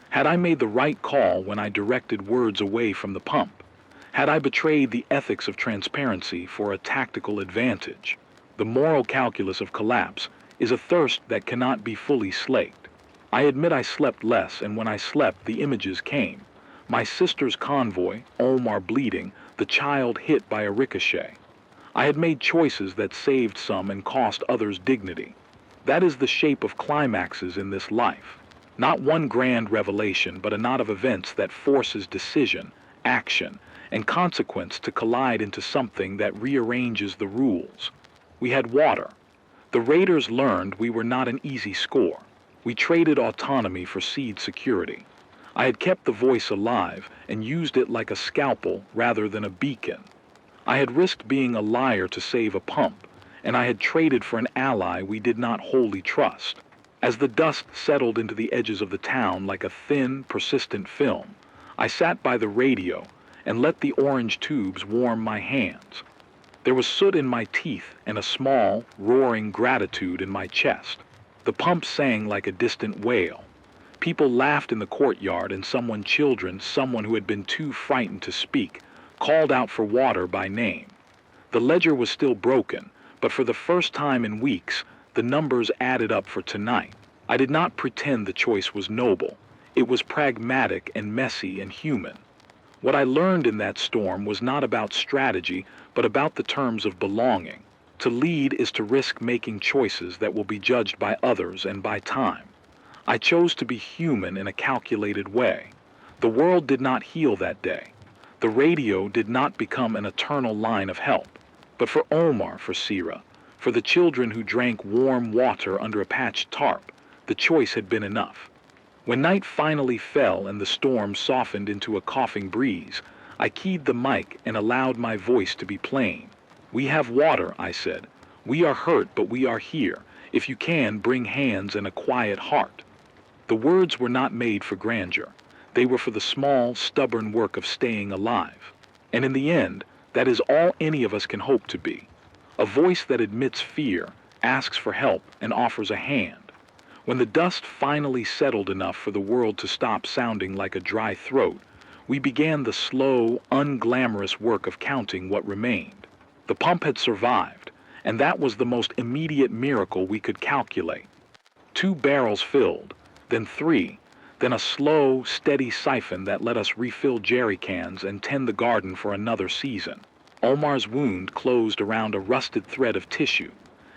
Had I made the right call when I directed words away from the pump? Had I betrayed the ethics of transparency for a tactical advantage? The moral calculus of collapse is a thirst that cannot be fully slaked. I admit I slept less, and when I slept, the images came. My sister's convoy, Omar bleeding, the child hit by a ricochet. I had made choices that saved some and cost others dignity. That is the shape of climaxes in this life. Not one grand revelation, but a knot of events that forces decision, action, and consequence to collide into something that rearranges the rules. We had water. The raiders learned we were not an easy score. We traded autonomy for seed security. I had kept the voice alive and used it like a scalpel rather than a beacon. I had risked being a liar to save a pump, and I had traded for an ally we did not wholly trust. As the dust settled into the edges of the town like a thin, persistent film, I sat by the radio and let the orange tubes warm my hands. There was soot in my teeth and a small, roaring gratitude in my chest. The pump sang like a distant wail. People laughed in the courtyard, and someone who had been too frightened to speak, called out for water by name. The ledger was still broken, but for the first time in weeks, the numbers added up for tonight. I did not pretend the choice was noble. It was pragmatic and messy and human. What I learned in that storm was not about strategy, but about the terms of belonging. To lead is to risk making choices that will be judged by others and by time. I chose to be human in a calculated way. The world did not heal that day. The radio did not become an eternal line of help. But for Omar, for Sira, for the children who drank warm water under a patched tarp, the choice had been enough. When night finally fell and the storm softened into a coughing breeze, I keyed the mic and allowed my voice to be plain. "We have water," I said. "We are hurt, but we are here. If you can, bring hands and a quiet heart." The words were not made for grandeur. They were for the small, stubborn work of staying alive. And in the end, That is all any of us can hope to be. A voice that admits fear, asks for help, and offers a hand. When the dust finally settled enough for the world to stop sounding like a dry throat, we began the slow, unglamorous work of counting what remained. The pump had survived, and that was the most immediate miracle we could calculate. 2 barrels filled, then 3, then a slow, steady siphon that let us refill jerry cans and tend the garden for another season. Omar's wound closed around a rusted thread of tissue,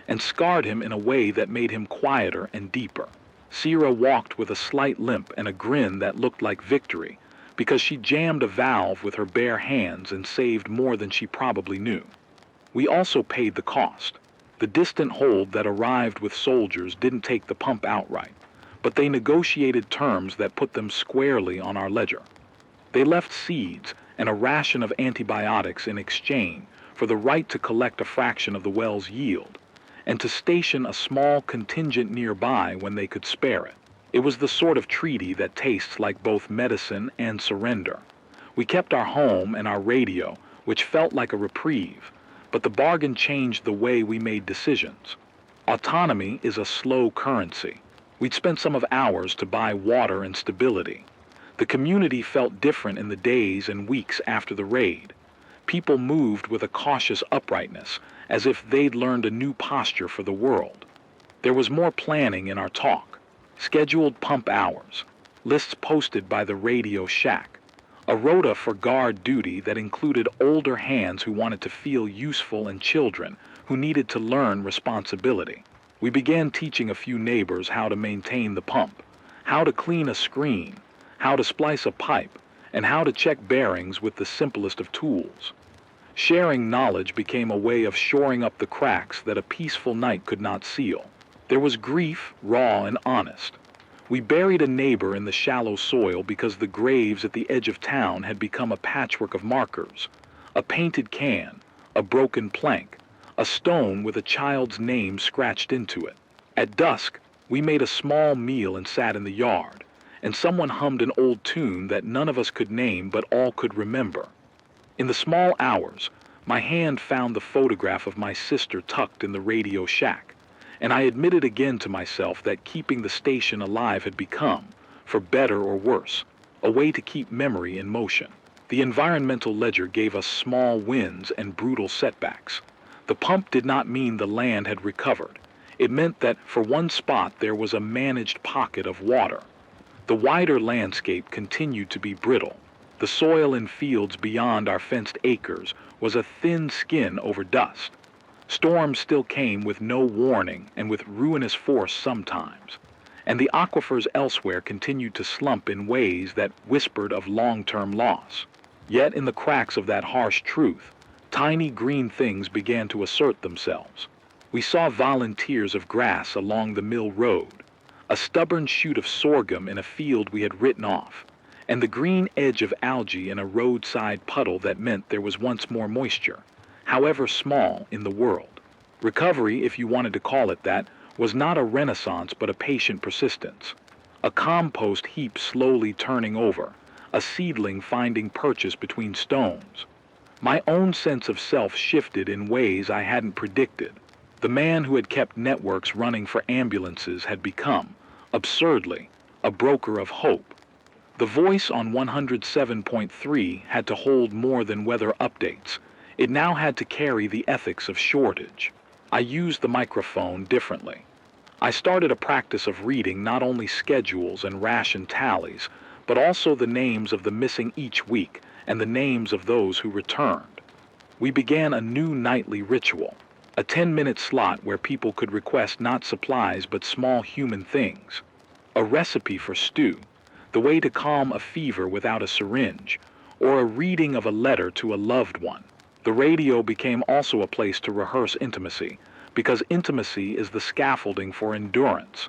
and scarred him in a way that made him quieter and deeper. Sierra walked with a slight limp and a grin that looked like victory, because she jammed a valve with her bare hands and saved more than she probably knew. We also paid the cost. The distant hold that arrived with soldiers didn't take the pump outright, but they negotiated terms that put them squarely on our ledger. They left seeds and a ration of antibiotics in exchange for the right to collect a fraction of the well's yield, and to station a small contingent nearby when they could spare it. It was the sort of treaty that tastes like both medicine and surrender. We kept our home and our radio, which felt like a reprieve, but the bargain changed the way we made decisions. Autonomy is a slow currency. We'd spent some of ours to buy water and stability. The community felt different in the days and weeks after the raid. People moved with a cautious uprightness, as if they'd learned a new posture for the world. There was more planning in our talk. Scheduled pump hours, lists posted by the radio shack, a rota for guard duty that included older hands who wanted to feel useful and children who needed to learn responsibility. We began teaching a few neighbors how to maintain the pump, how to clean a screen, how to splice a pipe, and how to check bearings with the simplest of tools. Sharing knowledge became a way of shoring up the cracks that a peaceful night could not seal. There was grief, raw and honest. We buried a neighbor in the shallow soil because the graves at the edge of town had become a patchwork of markers. A painted can, a broken plank, a stone with a child's name scratched into it. At dusk, we made a small meal and sat in the yard, and someone hummed an old tune that none of us could name but all could remember. In the small hours, my hand found the photograph of my sister tucked in the radio shack, and I admitted again to myself that keeping the station alive had become, for better or worse, a way to keep memory in motion. The environmental ledger gave us small wins and brutal setbacks. The pump did not mean the land had recovered. It meant that for one spot there was a managed pocket of water. The wider landscape continued to be brittle. The soil in fields beyond our fenced acres was a thin skin over dust. Storms still came with no warning and with ruinous force sometimes, and the aquifers elsewhere continued to slump in ways that whispered of long-term loss. Yet in the cracks of that harsh truth, tiny green things began to assert themselves. We saw volunteers of grass along the mill road, a stubborn shoot of sorghum in a field we had written off, and the green edge of algae in a roadside puddle that meant there was once more moisture, however small, in the world. Recovery, if you wanted to call it that, was not a renaissance but a patient persistence. A compost heap slowly turning over, a seedling finding purchase between stones. My own sense of self shifted in ways I hadn't predicted. The man who had kept networks running for ambulances had become, absurdly, a broker of hope. The voice on 107.3 had to hold more than weather updates. It now had to carry the ethics of shortage. I used the microphone differently. I started a practice of reading not only schedules and ration tallies, but also the names of the missing each week and the names of those who returned. We began a new nightly ritual, a 10-minute slot where people could request not supplies but small human things. A recipe for stew, the way to calm a fever without a syringe, or a reading of a letter to a loved one. The radio became also a place to rehearse intimacy, because intimacy is the scaffolding for endurance.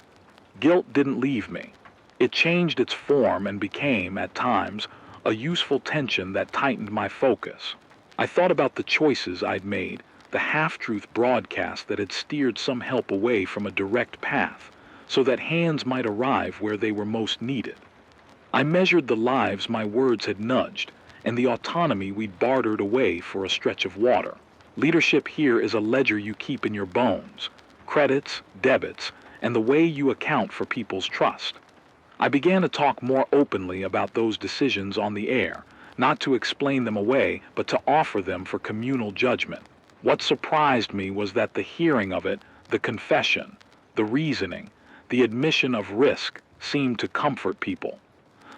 Guilt didn't leave me. It changed its form and became, at times, a useful tension that tightened my focus. I thought about the choices I'd made, the half-truth broadcast that had steered some help away from a direct path, so that hands might arrive where they were most needed. I measured the lives my words had nudged, and the autonomy we'd bartered away for a stretch of water. Leadership here is a ledger you keep in your bones, credits, debits, and the way you account for people's trust. I began to talk more openly about those decisions on the air, not to explain them away, but to offer them for communal judgment. What surprised me was that the hearing of it, the confession, the reasoning, the admission of risk, seemed to comfort people.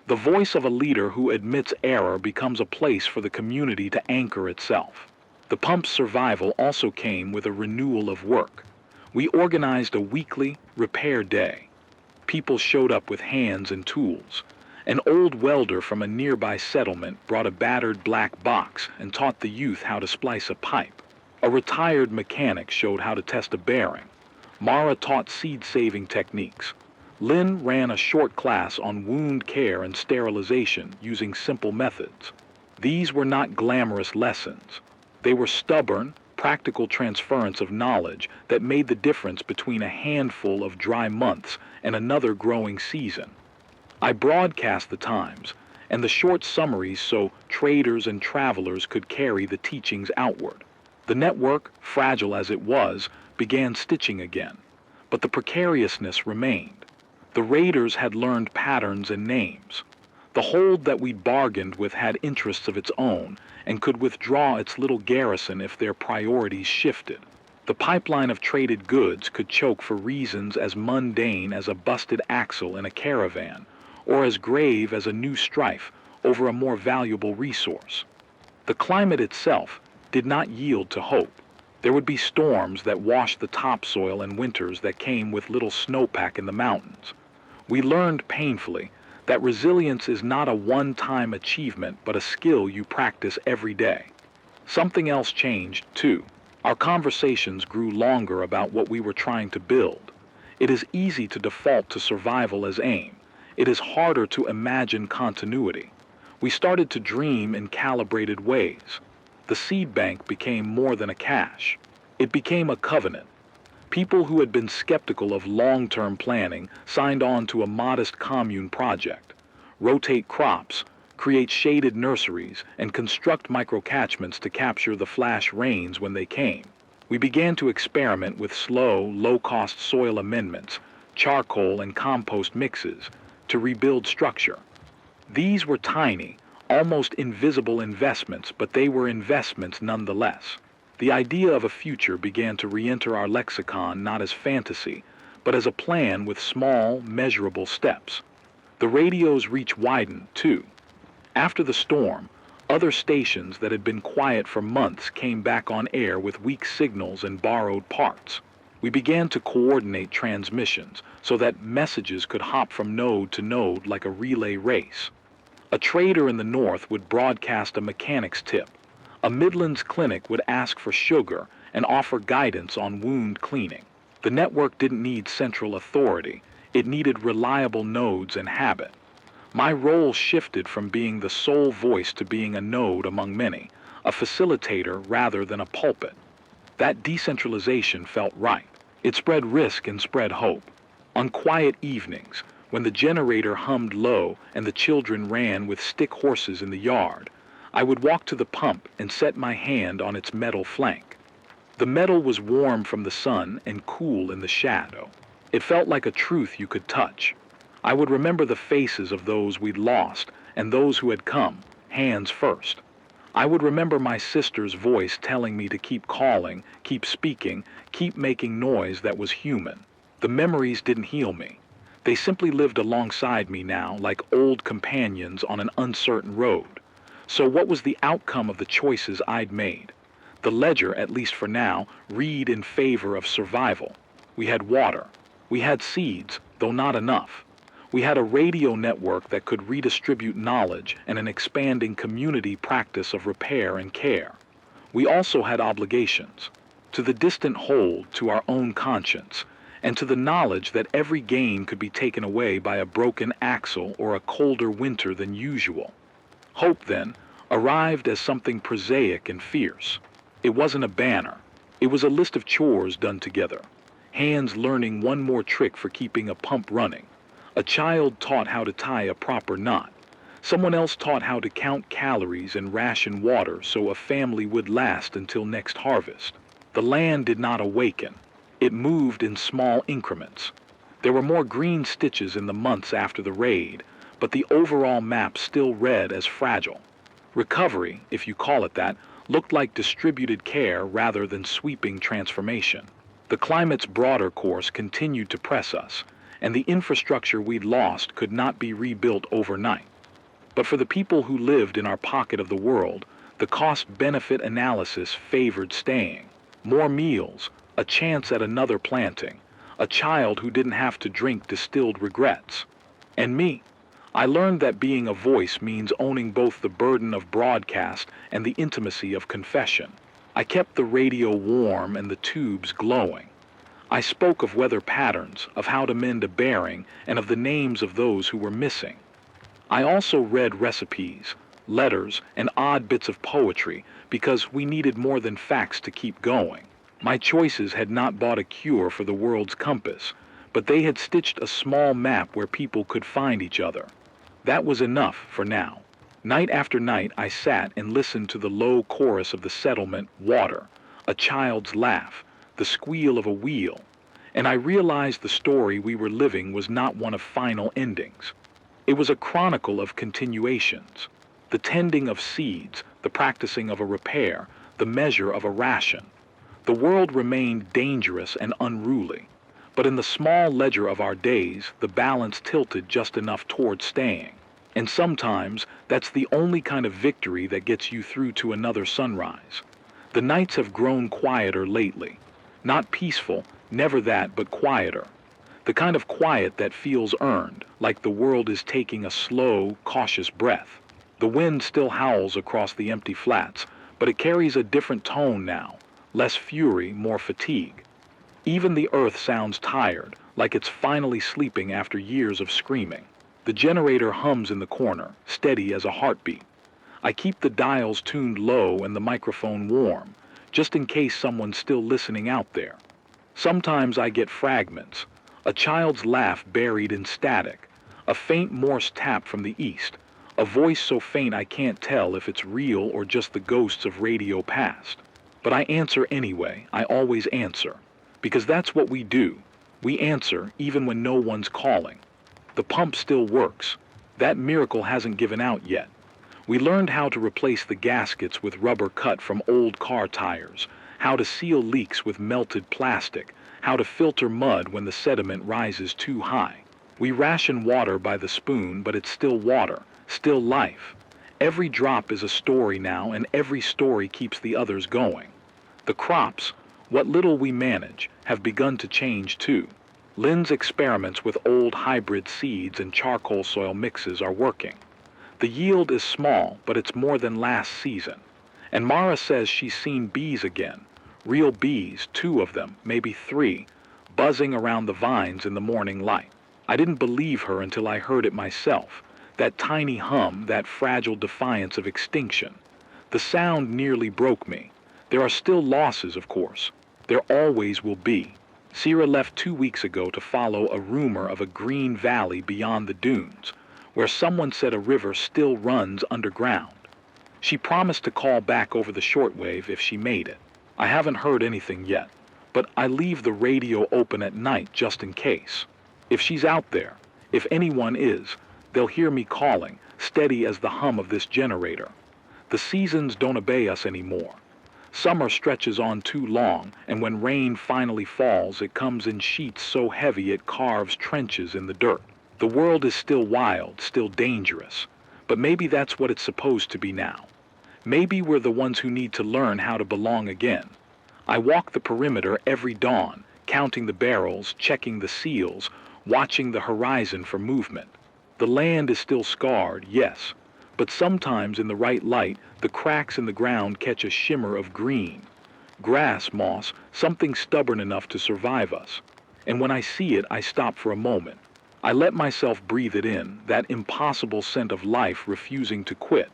The voice of a leader who admits error becomes a place for the community to anchor itself. The pump's survival also came with a renewal of work. We organized a weekly repair day. People showed up with hands and tools. An old welder from a nearby settlement brought a battered black box and taught the youth how to splice a pipe. A retired mechanic showed how to test a bearing. Mara taught seed-saving techniques. Lynn ran a short class on wound care and sterilization using simple methods. These were not glamorous lessons. They were stubborn, practical transference of knowledge that made the difference between a handful of dry months and another growing season. I broadcast the times and the short summaries so traders and travelers could carry the teachings outward. The network, fragile as it was, began stitching again, but the precariousness remained. The raiders had learned patterns and names. The hold that we'd bargained with had interests of its own and could withdraw its little garrison if their priorities shifted. The pipeline of traded goods could choke for reasons as mundane as a busted axle in a caravan, or as grave as a new strife over a more valuable resource. The climate itself did not yield to hope. There would be storms that washed the topsoil and winters that came with little snowpack in the mountains. We learned painfully that resilience is not a one-time achievement but a skill you practice every day. Something else changed, too. Our conversations grew longer about what we were trying to build. It is easy to default to survival as aim. It is harder to imagine continuity. We started to dream in calibrated ways. The seed bank became more than a cache. It became a covenant. People who had been skeptical of long-term planning signed on to a modest commune project. Rotate crops, create shaded nurseries, and construct microcatchments to capture the flash rains when they came. We began to experiment with slow, low-cost soil amendments, charcoal and compost mixes, to rebuild structure. These were tiny, almost invisible investments, but they were investments nonetheless. The idea of a future began to re-enter our lexicon not as fantasy, but as a plan with small, measurable steps. The radio's reach widened, too. After the storm, other stations that had been quiet for months came back on air with weak signals and borrowed parts. We began to coordinate transmissions so that messages could hop from node to node like a relay race. A trader in the north would broadcast a mechanic's tip. A Midlands clinic would ask for sugar and offer guidance on wound cleaning. The network didn't need central authority. It needed reliable nodes and habit. My role shifted from being the sole voice to being a node among many, a facilitator rather than a pulpit. That decentralization felt right. It spread risk and spread hope. On quiet evenings, when the generator hummed low and the children ran with stick horses in the yard, I would walk to the pump and set my hand on its metal flank. The metal was warm from the sun and cool in the shadow. It felt like a truth you could touch. I would remember the faces of those we'd lost and those who had come, hands first. I would remember my sister's voice telling me to keep calling, keep speaking, keep making noise that was human. The memories didn't heal me. They simply lived alongside me now like old companions on an uncertain road. So what was the outcome of the choices I'd made? The ledger, at least for now, read in favor of survival. We had water. We had seeds, though not enough. We had a radio network that could redistribute knowledge and an expanding community practice of repair and care. We also had obligations. To the distant hold, to our own conscience, and to the knowledge that every gain could be taken away by a broken axle or a colder winter than usual. Hope, then, arrived as something prosaic and fierce. It wasn't a banner. It was a list of chores done together. Hands learning one more trick for keeping a pump running. A child taught how to tie a proper knot. Someone else taught how to count calories and ration water so a family would last until next harvest. The land did not awaken. It moved in small increments. There were more green stitches in the months after the raid, but the overall map still read as fragile. Recovery, if you call it that, looked like distributed care rather than sweeping transformation. The climate's broader course continued to press us, and the infrastructure we'd lost could not be rebuilt overnight. But for the people who lived in our pocket of the world, the cost-benefit analysis favored staying. More meals, a chance at another planting, a child who didn't have to drink distilled regrets. And me, I learned that being a voice means owning both the burden of broadcast and the intimacy of confession. I kept the radio warm and the tubes glowing. I spoke of weather patterns, of how to mend a bearing, and of the names of those who were missing. I also read recipes, letters, and odd bits of poetry because we needed more than facts to keep going. My choices had not bought a cure for the world's compass, but they had stitched a small map where people could find each other. That was enough for now. Night after night I sat and listened to the low chorus of the settlement, water, a child's laugh, the squeal of a wheel, and I realized the story we were living was not one of final endings. It was a chronicle of continuations, the tending of seeds, the practicing of a repair, the measure of a ration. The world remained dangerous and unruly, but in the small ledger of our days, the balance tilted just enough toward staying. And sometimes, that's the only kind of victory that gets you through to another sunrise. The nights have grown quieter lately. Not peaceful, never that, but quieter. The kind of quiet that feels earned, like the world is taking a slow, cautious breath. The wind still howls across the empty flats, but it carries a different tone now, less fury, more fatigue. Even the earth sounds tired, like it's finally sleeping after years of screaming. The generator hums in the corner, steady as a heartbeat. I keep the dials tuned low and the microphone warm, just in case someone's still listening out there. Sometimes I get fragments, a child's laugh buried in static, a faint Morse tap from the east, a voice so faint I can't tell if it's real or just the ghosts of radio past. But I answer anyway, I always answer. Because that's what we do. We answer even when no one's calling. The pump still works. That miracle hasn't given out yet. We learned how to replace the gaskets with rubber cut from old car tires, how to seal leaks with melted plastic, how to filter mud when the sediment rises too high. We ration water by the spoon, but it's still water, still life. Every drop is a story now, and every story keeps the others going. The crops, what little we manage, have begun to change too. Lynn's experiments with old hybrid seeds and charcoal soil mixes are working. The yield is small, but it's more than last season. And Mara says she's seen bees again. Real bees, 2 of them, maybe 3, buzzing around the vines in the morning light. I didn't believe her until I heard it myself. That tiny hum, that fragile defiance of extinction. The sound nearly broke me. There are still losses, of course. There always will be. Sierra left 2 weeks ago to follow a rumor of a green valley beyond the dunes, where someone said a river still runs underground. She promised to call back over the shortwave if she made it. I haven't heard anything yet, but I leave the radio open at night just in case. If she's out there, if anyone is, they'll hear me calling, steady as the hum of this generator. The seasons don't obey us anymore. Summer stretches on too long, and when rain finally falls, it comes in sheets so heavy it carves trenches in the dirt. The world is still wild, still dangerous, but maybe that's what it's supposed to be now. Maybe we're the ones who need to learn how to belong again. I walk the perimeter every dawn, counting the barrels, checking the seals, watching the horizon for movement. The land is still scarred, yes, but sometimes in the right light, the cracks in the ground catch a shimmer of green. Grass, moss, something stubborn enough to survive us. And when I see it, I stop for a moment. I let myself breathe it in, that impossible scent of life refusing to quit.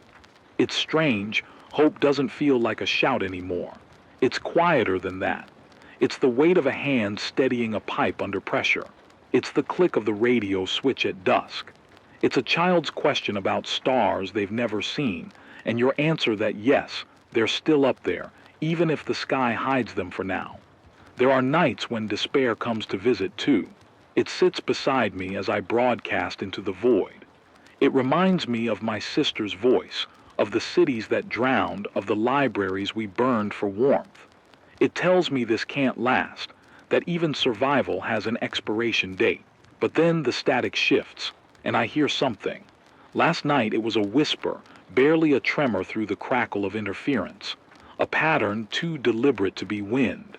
It's strange, hope doesn't feel like a shout anymore. It's quieter than that. It's the weight of a hand steadying a pipe under pressure. It's the click of the radio switch at dusk. It's a child's question about stars they've never seen, and your answer that yes, they're still up there, even if the sky hides them for now. There are nights when despair comes to visit too. It sits beside me as I broadcast into the void. It reminds me of my sister's voice, of the cities that drowned, of the libraries we burned for warmth. It tells me this can't last, that even survival has an expiration date. But then the static shifts, and I hear something. Last night it was a whisper, barely a tremor through the crackle of interference. A pattern too deliberate to be wind.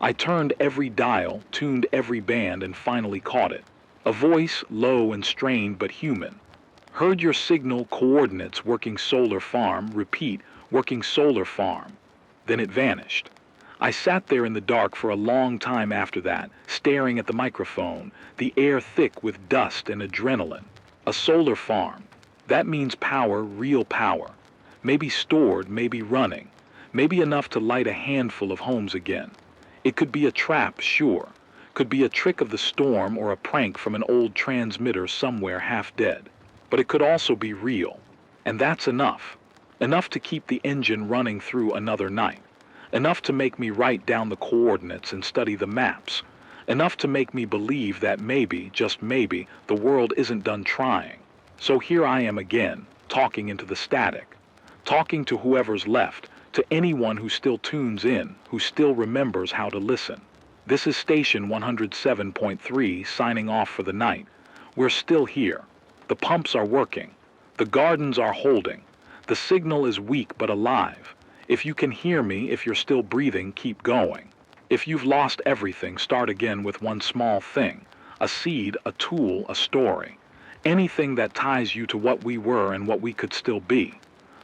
I turned every dial, tuned every band, and finally caught it. A voice, low and strained but human. Heard your signal coordinates, working solar farm, repeat, working solar farm. Then it vanished. I sat there in the dark for a long time after that, staring at the microphone, the air thick with dust and adrenaline. A solar farm. That means power, real power. Maybe stored, maybe running. Maybe enough to light a handful of homes again. It could be a trap, sure. Could be a trick of the storm or a prank from an old transmitter somewhere half dead. But it could also be real. And that's enough. Enough to keep the engine running through another night. Enough to make me write down the coordinates and study the maps. Enough to make me believe that maybe, just maybe, the world isn't done trying. So here I am again, talking into the static. Talking to whoever's left, to anyone who still tunes in, who still remembers how to listen. This is station 107.3 signing off for the night. We're still here. The pumps are working. The gardens are holding. The signal is weak but alive. If you can hear me, if you're still breathing, keep going. If you've lost everything, start again with one small thing. A seed, a tool, a story. Anything that ties you to what we were and what we could still be.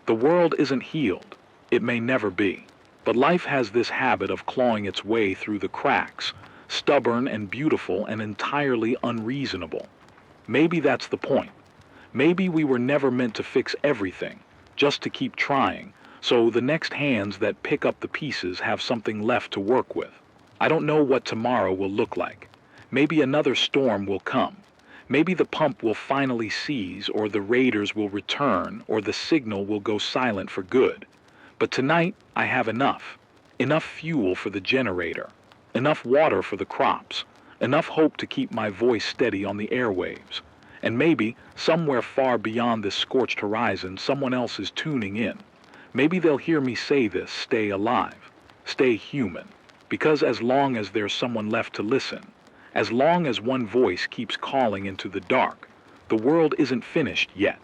The world isn't healed. It may never be. But life has this habit of clawing its way through the cracks, stubborn and beautiful and entirely unreasonable. Maybe that's the point. Maybe we were never meant to fix everything, just to keep trying, so the next hands that pick up the pieces have something left to work with. I don't know what tomorrow will look like. Maybe another storm will come. Maybe the pump will finally seize, or the raiders will return, or the signal will go silent for good. But tonight, I have enough. Enough fuel for the generator. Enough water for the crops. Enough hope to keep my voice steady on the airwaves. And maybe, somewhere far beyond this scorched horizon, someone else is tuning in. Maybe they'll hear me say this: stay alive. Stay human. Because as long as there's someone left to listen, as long as one voice keeps calling into the dark, the world isn't finished yet.